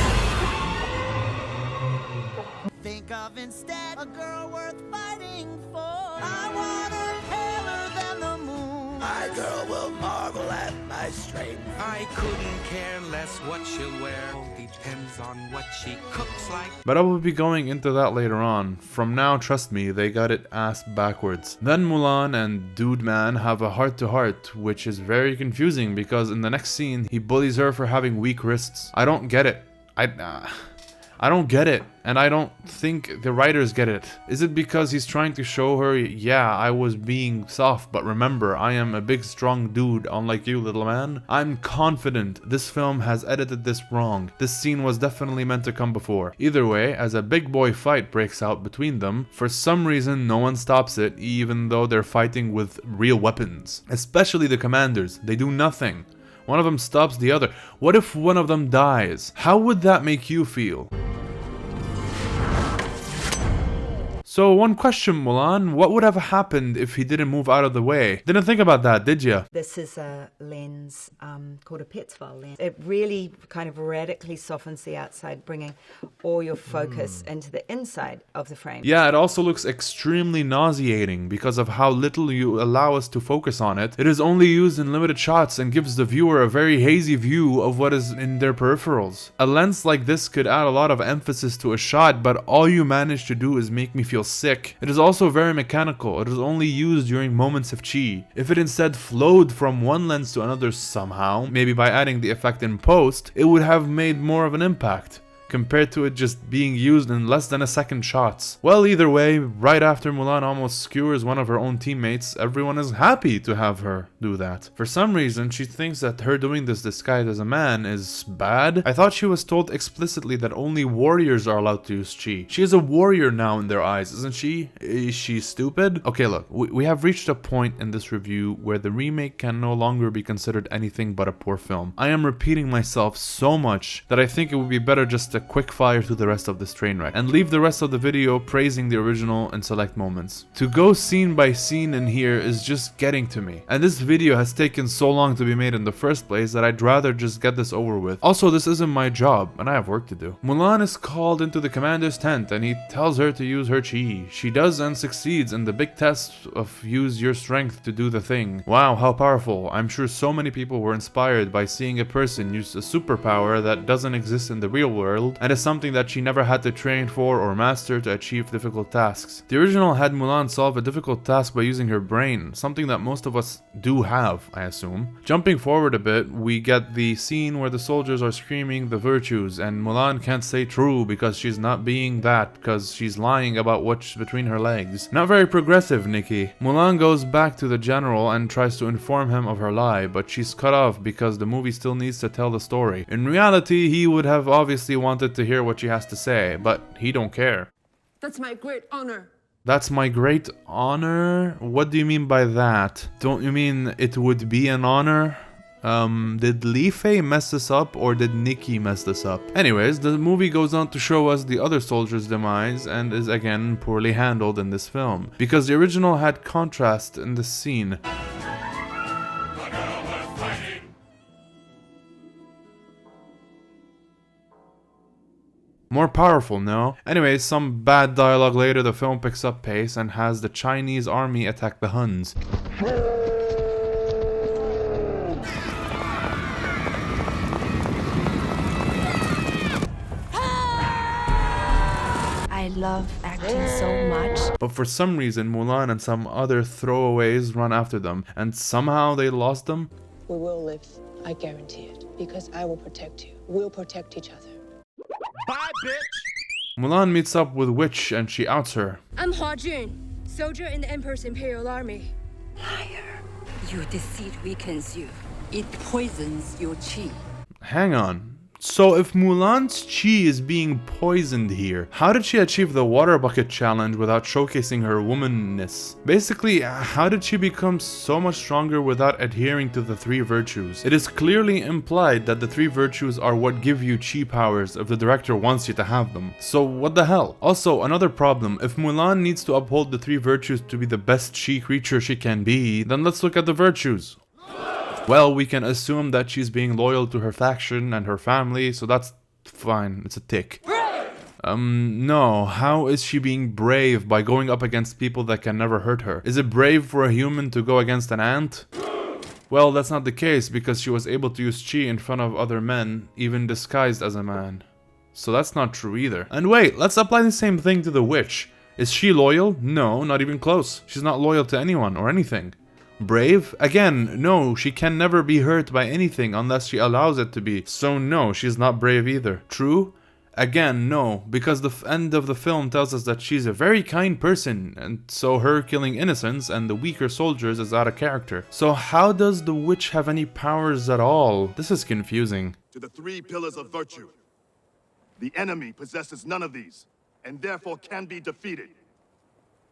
Think of instead a girl worth fighting for. I want her paler than the moon. My girl will marvel at my strength. I couldn't care less what she'll wear. Depends on what she cooks like. But I will be going into that later on. From now, trust me, they got it ass backwards. Then Mulan and Dude Man have a heart-to-heart, which is very confusing because in the next scene, he bullies her for having weak wrists. I don't get it. I don't get it, and I don't think the writers get it. Is it because he's trying to show her, yeah, I was being soft, but remember, I am a big strong dude, unlike you, little man? I'm confident this film has edited this wrong. This scene was definitely meant to come before. Either way, as a big boy fight breaks out between them, for some reason no one stops it, even though they're fighting with real weapons. Especially the commanders, they do nothing. One of them stops the other. What if one of them dies? How would that make you feel? So one question, Mulan, what would have happened if he didn't move out of the way? Didn't think about that, did you? This is a lens called a Petzval lens. It really kind of radically softens the outside, bringing all your focus into the inside of the frame. Yeah, it also looks extremely nauseating because of how little you allow us to focus on it. It is only used in limited shots and gives the viewer a very hazy view of what is in their peripherals. A lens like this could add a lot of emphasis to a shot, but all you manage to do is make me feel sick. It is also very mechanical. It is only used during moments of chi. If it instead flowed from one lens to another somehow, maybe by adding the effect in post, it would have made more of an impact. compared to it just being used in less than a second shots. Well, either way, right after Mulan almost skewers one of her own teammates, everyone is happy to have her do that. For some reason, she thinks that her doing this disguised as a man is bad. I thought she was told explicitly that only warriors are allowed to use chi. She is a warrior now in their eyes, isn't she? Is she stupid? Okay, look, we have reached a point in this review where the remake can no longer be considered anything but a poor film. I am repeating myself so much that I think it would be better just to quick fire through the rest of this train wreck and leave the rest of the video praising the original in select moments. To go scene by scene in here is just getting to me, and this video has taken so long to be made in the first place that I'd rather just get this over with. Also, this isn't my job and I have work to do. Mulan is called into the commander's tent and he tells her to use her chi. She does and succeeds in the big test of use your strength to do the thing. Wow, how powerful. I'm sure so many people were inspired by seeing a person use a superpower that doesn't exist in the real world and is something that she never had to train for or master to achieve difficult tasks. The original had Mulan solve a difficult task by using her brain, something that most of us do have, I assume. Jumping forward a bit, we get the scene where the soldiers are screaming the virtues and Mulan can't say true because she's not being that because she's lying about what's between her legs. Not very progressive, Nikki. Mulan goes back to the general and tries to inform him of her lie, but she's cut off because the movie still needs to tell the story. In reality, he would have obviously wanted to hear what she has to say, but he don't care. That's my great honor. That's my great honor? What do you mean by that? Don't you mean it would be an honor? Did Li Fei mess this up or did Nikki mess this up? Anyways, the movie goes on to show us the other soldier's demise and is again poorly handled in this film, because the original had contrast in the scene. More powerful, no? Anyways, some bad dialogue later, the film picks up pace and has the Chinese army attack the Huns. I love acting so much. But for some reason, Mulan and some other throwaways run after them, and somehow they lost them. We will live, I guarantee it, because I will protect you. We'll protect each other. Bye, bitch! Mulan meets up with Witch and she outs her. I'm Hua Jun, soldier in the Emperor's Imperial Army. Liar. Your deceit weakens you. It poisons your chi. Hang on. So if Mulan's chi is being poisoned here, how did she achieve the water bucket challenge without showcasing her womanness? Basically, how did she become so much stronger without adhering to the three virtues? It is clearly implied that the three virtues are what give you chi powers if the director wants you to have them. So what the hell? Also, another problem, if Mulan needs to uphold the three virtues to be the best chi creature she can be, then let's look at the virtues. Well, we can assume that she's being loyal to her faction and her family, so that's fine, it's a tick. No, how is she being brave by going up against people that can never hurt her? Is it brave for a human to go against an ant? Well, that's not the case, because she was able to use chi in front of other men, even disguised as a man. So that's not true either. And wait, let's apply the same thing to the witch. Is she loyal? No, not even close. She's not loyal to anyone or anything. Brave? Again, no, she can never be hurt by anything unless she allows it to be. So no, she's not brave either. True? Again, no, because the end of the film tells us that she's a very kind person, and so her killing innocents and the weaker soldiers is out of character. So how does the witch have any powers at all? This is confusing. To the three pillars of virtue. The enemy possesses none of these, and therefore can be defeated.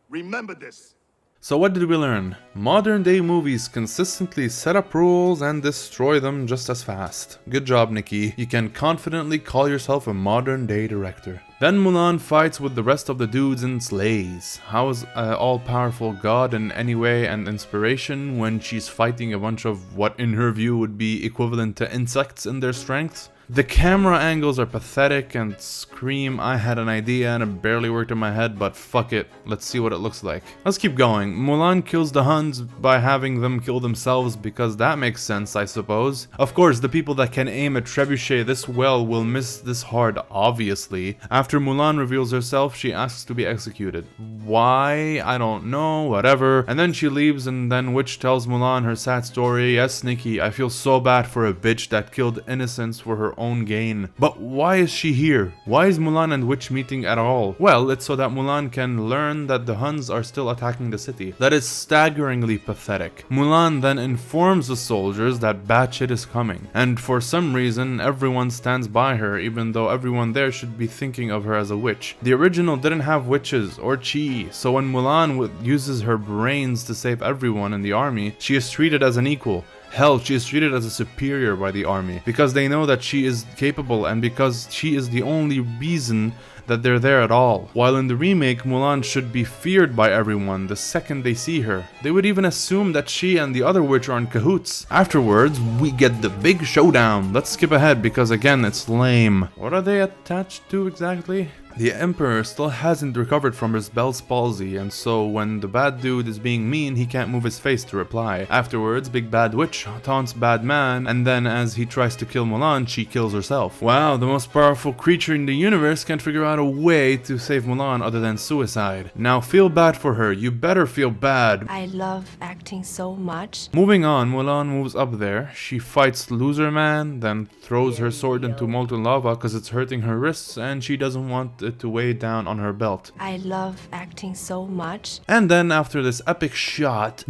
Remember this. So what did we learn? Modern day movies consistently set up rules and destroy them just as fast. Good job, Nikki. You can confidently call yourself a modern day director. Then Mulan fights with the rest of the dudes and slays. How is an all-powerful god in any way and inspiration when she's fighting a bunch of what in her view would be equivalent to insects in their strength? The camera angles are pathetic and scream I had an idea and it barely worked in my head, but fuck it, let's see what it looks like. Let's keep going. Mulan kills the Huns by having them kill themselves because that makes sense, I suppose. Of course, the people that can aim a trebuchet this well will miss this hard, obviously. After Mulan reveals herself, she asks to be executed. Why? I don't know, whatever. And then she leaves and then Witch tells Mulan her sad story. Yes, Nikki, I feel so bad for a bitch that killed innocents for her her own gain. But why is she here? Why is Mulan and Witch meeting at all? Well, it's so that Mulan can learn that the Huns are still attacking the city. That is staggeringly pathetic. Mulan then informs the soldiers that bad shit is coming, and for some reason everyone stands by her, even though everyone there should be thinking of her as a witch. The original didn't have witches or chi, so when Mulan uses her brains to save everyone in the army, she is treated as an equal. Hell, she is treated as a superior by the army, because they know that she is capable and because she is the only reason that they're there at all. While in the remake, Mulan should be feared by everyone the second they see her. They would even assume that she and the other witch are in cahoots. Afterwards, we get the big showdown. Let's skip ahead because again, it's lame. What are they attached to exactly? The Emperor still hasn't recovered from his Bell's palsy, and so when the bad dude is being mean, he can't move his face to reply. Afterwards, Big Bad Witch taunts Bad Man, and then as he tries to kill Mulan, she kills herself. Wow, the most powerful creature in the universe can't figure out a way to save Mulan other than suicide. Now feel bad for her, you better feel bad. I love acting so much. Moving on, Mulan moves up there. She fights Loser Man, then throws her sword into molten lava because it's hurting her wrists, and she doesn't want it to weigh down on her belt. I love acting so much. And then after this epic shot,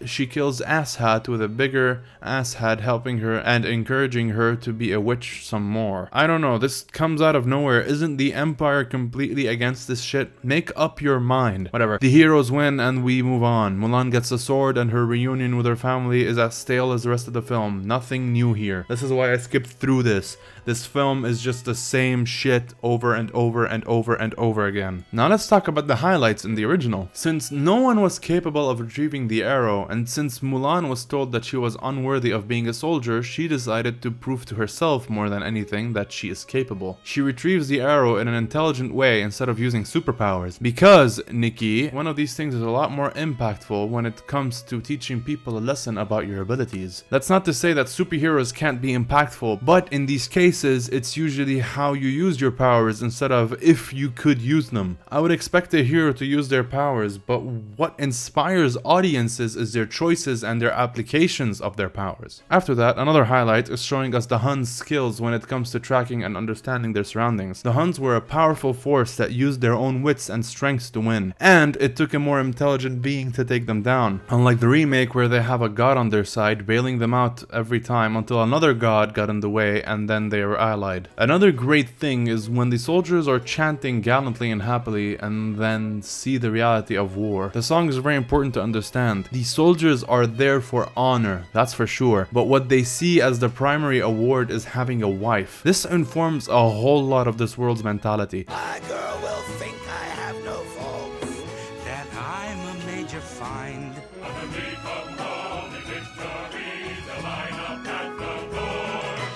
she kills Asshat with a bigger asshat, helping her and encouraging her to be a witch some more. I don't know, this comes out of nowhere. Isn't the Empire completely against this shit? Make up your mind. Whatever. The heroes win and we move on. Mulan gets a sword and her reunion with her family is as stale as the rest of the film. Nothing new here. This is why I skipped through this. This film is just the same shit over and over and over and over again. Now let's talk about the highlights in the original. Since no one was capable of retrieving the arrow, and since Mulan was told that she was unworthy of being a soldier, she decided to prove to herself more than anything that she is capable. She retrieves the arrow in an intelligent way instead of using superpowers. Because, Nikki, one of these things is a lot more impactful when it comes to teaching people a lesson about your abilities. That's not to say that superheroes can't be impactful, but in these cases, it's usually how you use your powers instead of if you could use them. I would expect a hero to use their powers, but what inspires audiences is their choices and their applications of their powers. After that, another highlight is showing us the Huns' skills when it comes to tracking and understanding their surroundings. The Huns were a powerful force that used their own wits and strengths to win, and it took a more intelligent being to take them down. Unlike the remake where they have a god on their side bailing them out every time until another god got in the way and then they were allied. Another great thing is when the soldiers are chanting gallantly and happily and then see the reality of war. The song is very important to understand. The soldiers are there for honor, that's for sure, but what they see as the primary award is having a wife. This informs a whole lot of this world's mentality. My girl will think I have no faults, that I'm a major find.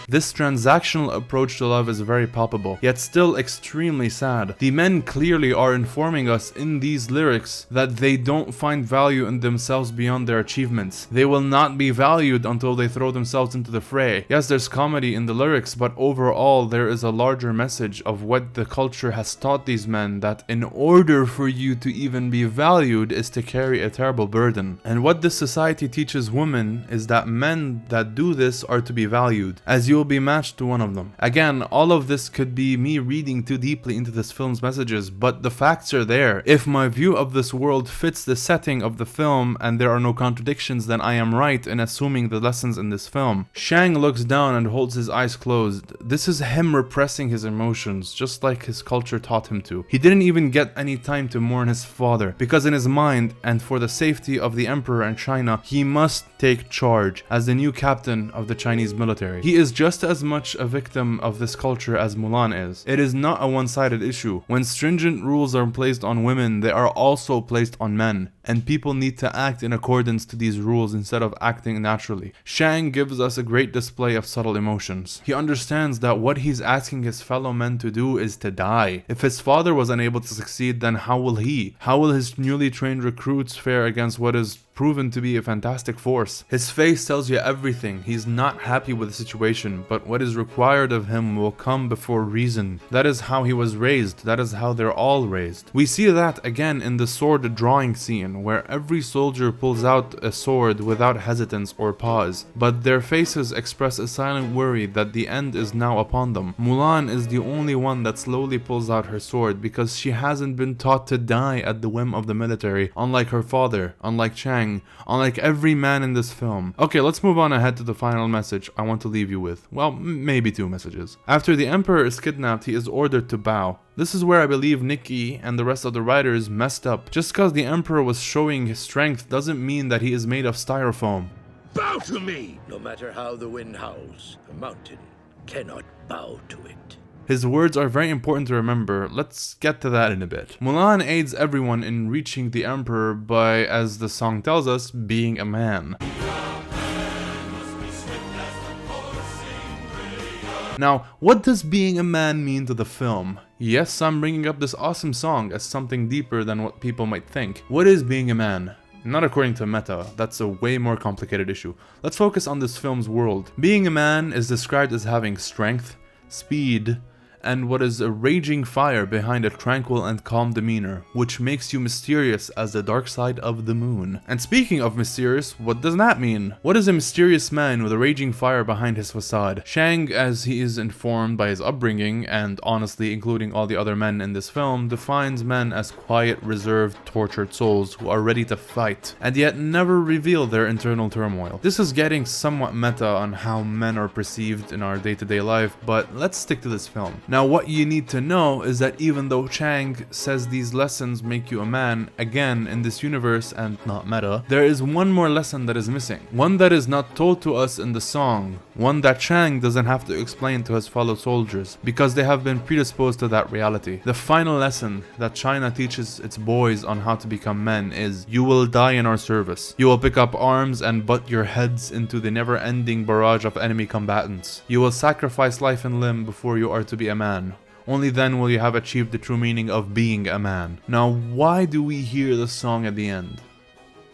This transactional approach to love is very palpable, yet still extremely sad. The men clearly are informing us in these lyrics that they don't find value in themselves beyond their achievements. They will not be valued until they throw themselves into the fray. Yes, there's comedy in the lyrics, but overall there is a larger message of what the culture has taught these men, that in order for you to even be valued is to carry a terrible burden. And what this society teaches women is that men that do this are to be valued, as you will be matched to one of them. Again, all of this could be me reading too deeply into this film's messages, but the facts are there. If my view of this world fits the setting of the film and there are no contradictions, then I am right in assuming the lessons in this film. Shang looks down and holds his eyes closed. This is him repressing his emotions, just like his culture taught him to. He didn't even get any time to mourn his father, because in his mind, and for the safety of the emperor and China, he must take charge as the new captain of the Chinese military. He is just as much a victim of this culture as Mulan is. It is not a one-sided issue. When stringent rules are placed on women, they are also placed on men, and people need to act in accordance to these rules instead of acting naturally. Shang gives us a great display of subtle emotions. He understands that what he's asking his fellow men to do is to die. If his father was unable to succeed, then how will he? How will his newly trained recruits fare against what is proven to be a fantastic force? His face tells you everything. He's not happy with the situation, him, but what is required of him will come before reason. That is how he was raised, that is how they're all raised. We see that again in the sword drawing scene, where every soldier pulls out a sword without hesitance or pause, but their faces express a silent worry that the end is now upon them. Mulan is the only one that slowly pulls out her sword because she hasn't been taught to die at the whim of the military, unlike her father, unlike Chang, unlike every man in this film. Okay, let's move on ahead to the final message I want to leave you with. Well, maybe two messages. After the Emperor is kidnapped, he is ordered to bow. This is where I believe Nikki and the rest of the writers messed up. Just because the Emperor was showing his strength doesn't mean that he is made of styrofoam. Bow to me! No matter how the wind howls, a mountain cannot bow to it. His words are very important to remember. Let's get to that in a bit. Mulan aids everyone in reaching the Emperor by, as the song tells us, being a man. Now, what does being a man mean to the film? Yes, I'm bringing up this awesome song as something deeper than what people might think. What is being a man? Not according to meta, that's a way more complicated issue. Let's focus on this film's world. Being a man is described as having strength, speed, and what is a raging fire behind a tranquil and calm demeanor, which makes you mysterious as the dark side of the moon. And speaking of mysterious, what does that mean? What is a mysterious man with a raging fire behind his facade? Shang, as he is informed by his upbringing, and honestly including all the other men in this film, defines men as quiet, reserved, tortured souls who are ready to fight, and yet never reveal their internal turmoil. This is getting somewhat meta on how men are perceived in our day-to-day life, but let's stick to this film. Now, what you need to know is that even though Chang says these lessons make you a man, again, in this universe and not meta, there is one more lesson that is missing. One that is not told to us in the song. One that Chang doesn't have to explain to his fellow soldiers, because they have been predisposed to that reality. The final lesson that China teaches its boys on how to become men is, you will die in our service. You will pick up arms and butt your heads into the never-ending barrage of enemy combatants. You will sacrifice life and limb before you are to be a man. Only then will you have achieved the true meaning of being a man. Now, why do we hear the song at the end?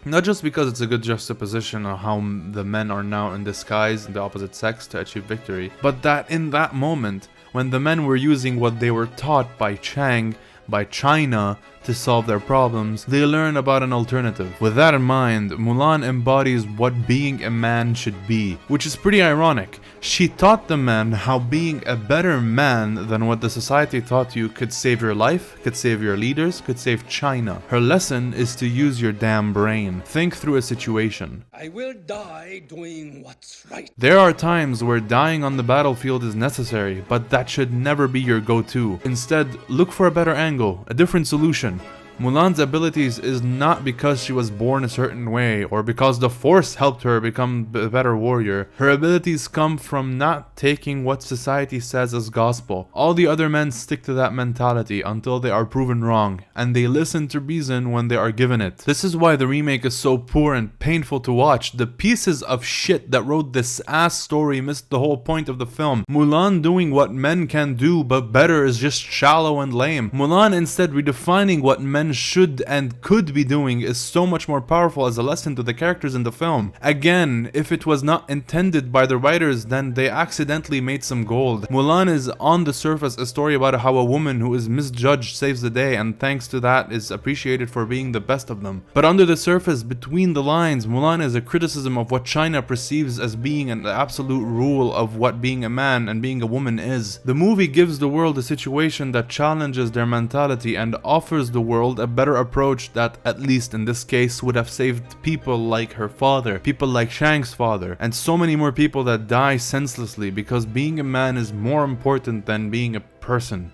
Not just because it's a good juxtaposition of how the men are now in disguise in the opposite sex to achieve victory, but that in that moment, when the men were using what they were taught by Chang, by China, to solve their problems, they learn about an alternative. With that in mind, Mulan embodies what being a man should be, which is pretty ironic. She taught the men how being a better man than what the society taught you could save your life, could save your leaders, could save China. Her lesson is to use your damn brain. Think through a situation. I will die doing what's right. There are times where dying on the battlefield is necessary, but that should never be your go-to. Instead, look for a better angle, a different solution. Mulan's abilities is not because she was born a certain way or because the Force helped her become a better warrior. Her abilities come from not taking what society says as gospel. All the other men stick to that mentality until they are proven wrong, and they listen to reason when they are given it. This is why the remake is so poor and painful to watch. The pieces of shit that wrote this ass story missed the whole point of the film. Mulan doing what men can do but better is just shallow and lame. Mulan instead redefining what men should and could be doing is so much more powerful as a lesson to the characters in the film. Again, if it was not intended by the writers, then they accidentally made some gold. Mulan is on the surface a story about how a woman who is misjudged saves the day, and thanks to that is appreciated for being the best of them. But under the surface, between the lines, Mulan is a criticism of what China perceives as being an absolute rule of what being a man and being a woman is. The movie gives the world a situation that challenges their mentality and offers the world a better approach that, at least in this case, would have saved people like her father, people like Shang's father, and so many more people that die senselessly because being a man is more important than being a person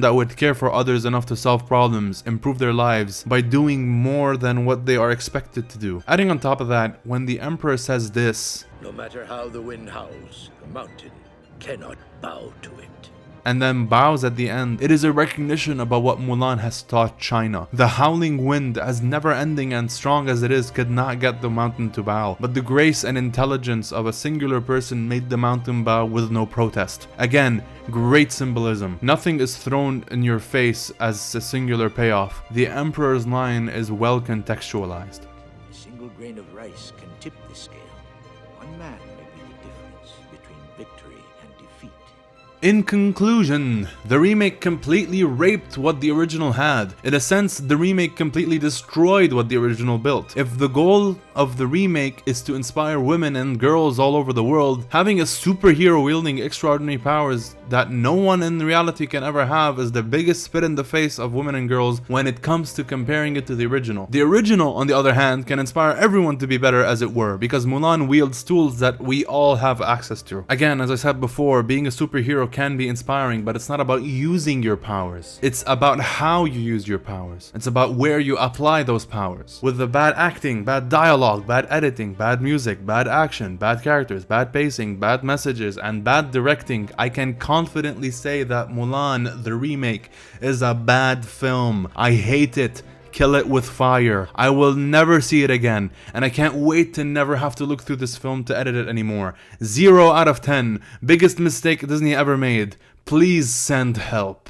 that would care for others enough to solve problems, improve their lives by doing more than what they are expected to do. Adding on top of that, when the Emperor says this, no matter how the wind howls, a mountain cannot bow to it, and then bows at the end, it is a recognition about what Mulan has taught China. The howling wind, as never-ending and strong as it is, could not get the mountain to bow, but the grace and intelligence of a singular person made the mountain bow with no protest. Again, great symbolism. Nothing is thrown in your face as a singular payoff. The Emperor's line is well contextualized. A single grain of rice can tip the scale. One man may be the difference between victory and defeat. In conclusion, the remake completely raped what the original had. In a sense, the remake completely destroyed what the original built. If the goal of the remake is to inspire women and girls all over the world, having a superhero wielding extraordinary powers that no one in reality can ever have is the biggest spit in the face of women and girls when it comes to comparing it to the original. The original, on the other hand, can inspire everyone to be better, as it were, because Mulan wields tools that we all have access to. Again, as I said before, being a superhero can be inspiring, but it's not about using your powers. It's about how you use your powers. It's about where you apply those powers. With the bad acting, bad dialogue, bad editing, bad music, bad action, bad characters, bad pacing, bad messages, and bad directing, I can confidently say that Mulan, the remake, is a bad film. I hate it. Kill it with fire. I will never see it again, and I can't wait to never have to look through this film to edit it anymore. 0 out of 10. Biggest mistake Disney ever made. Please send help.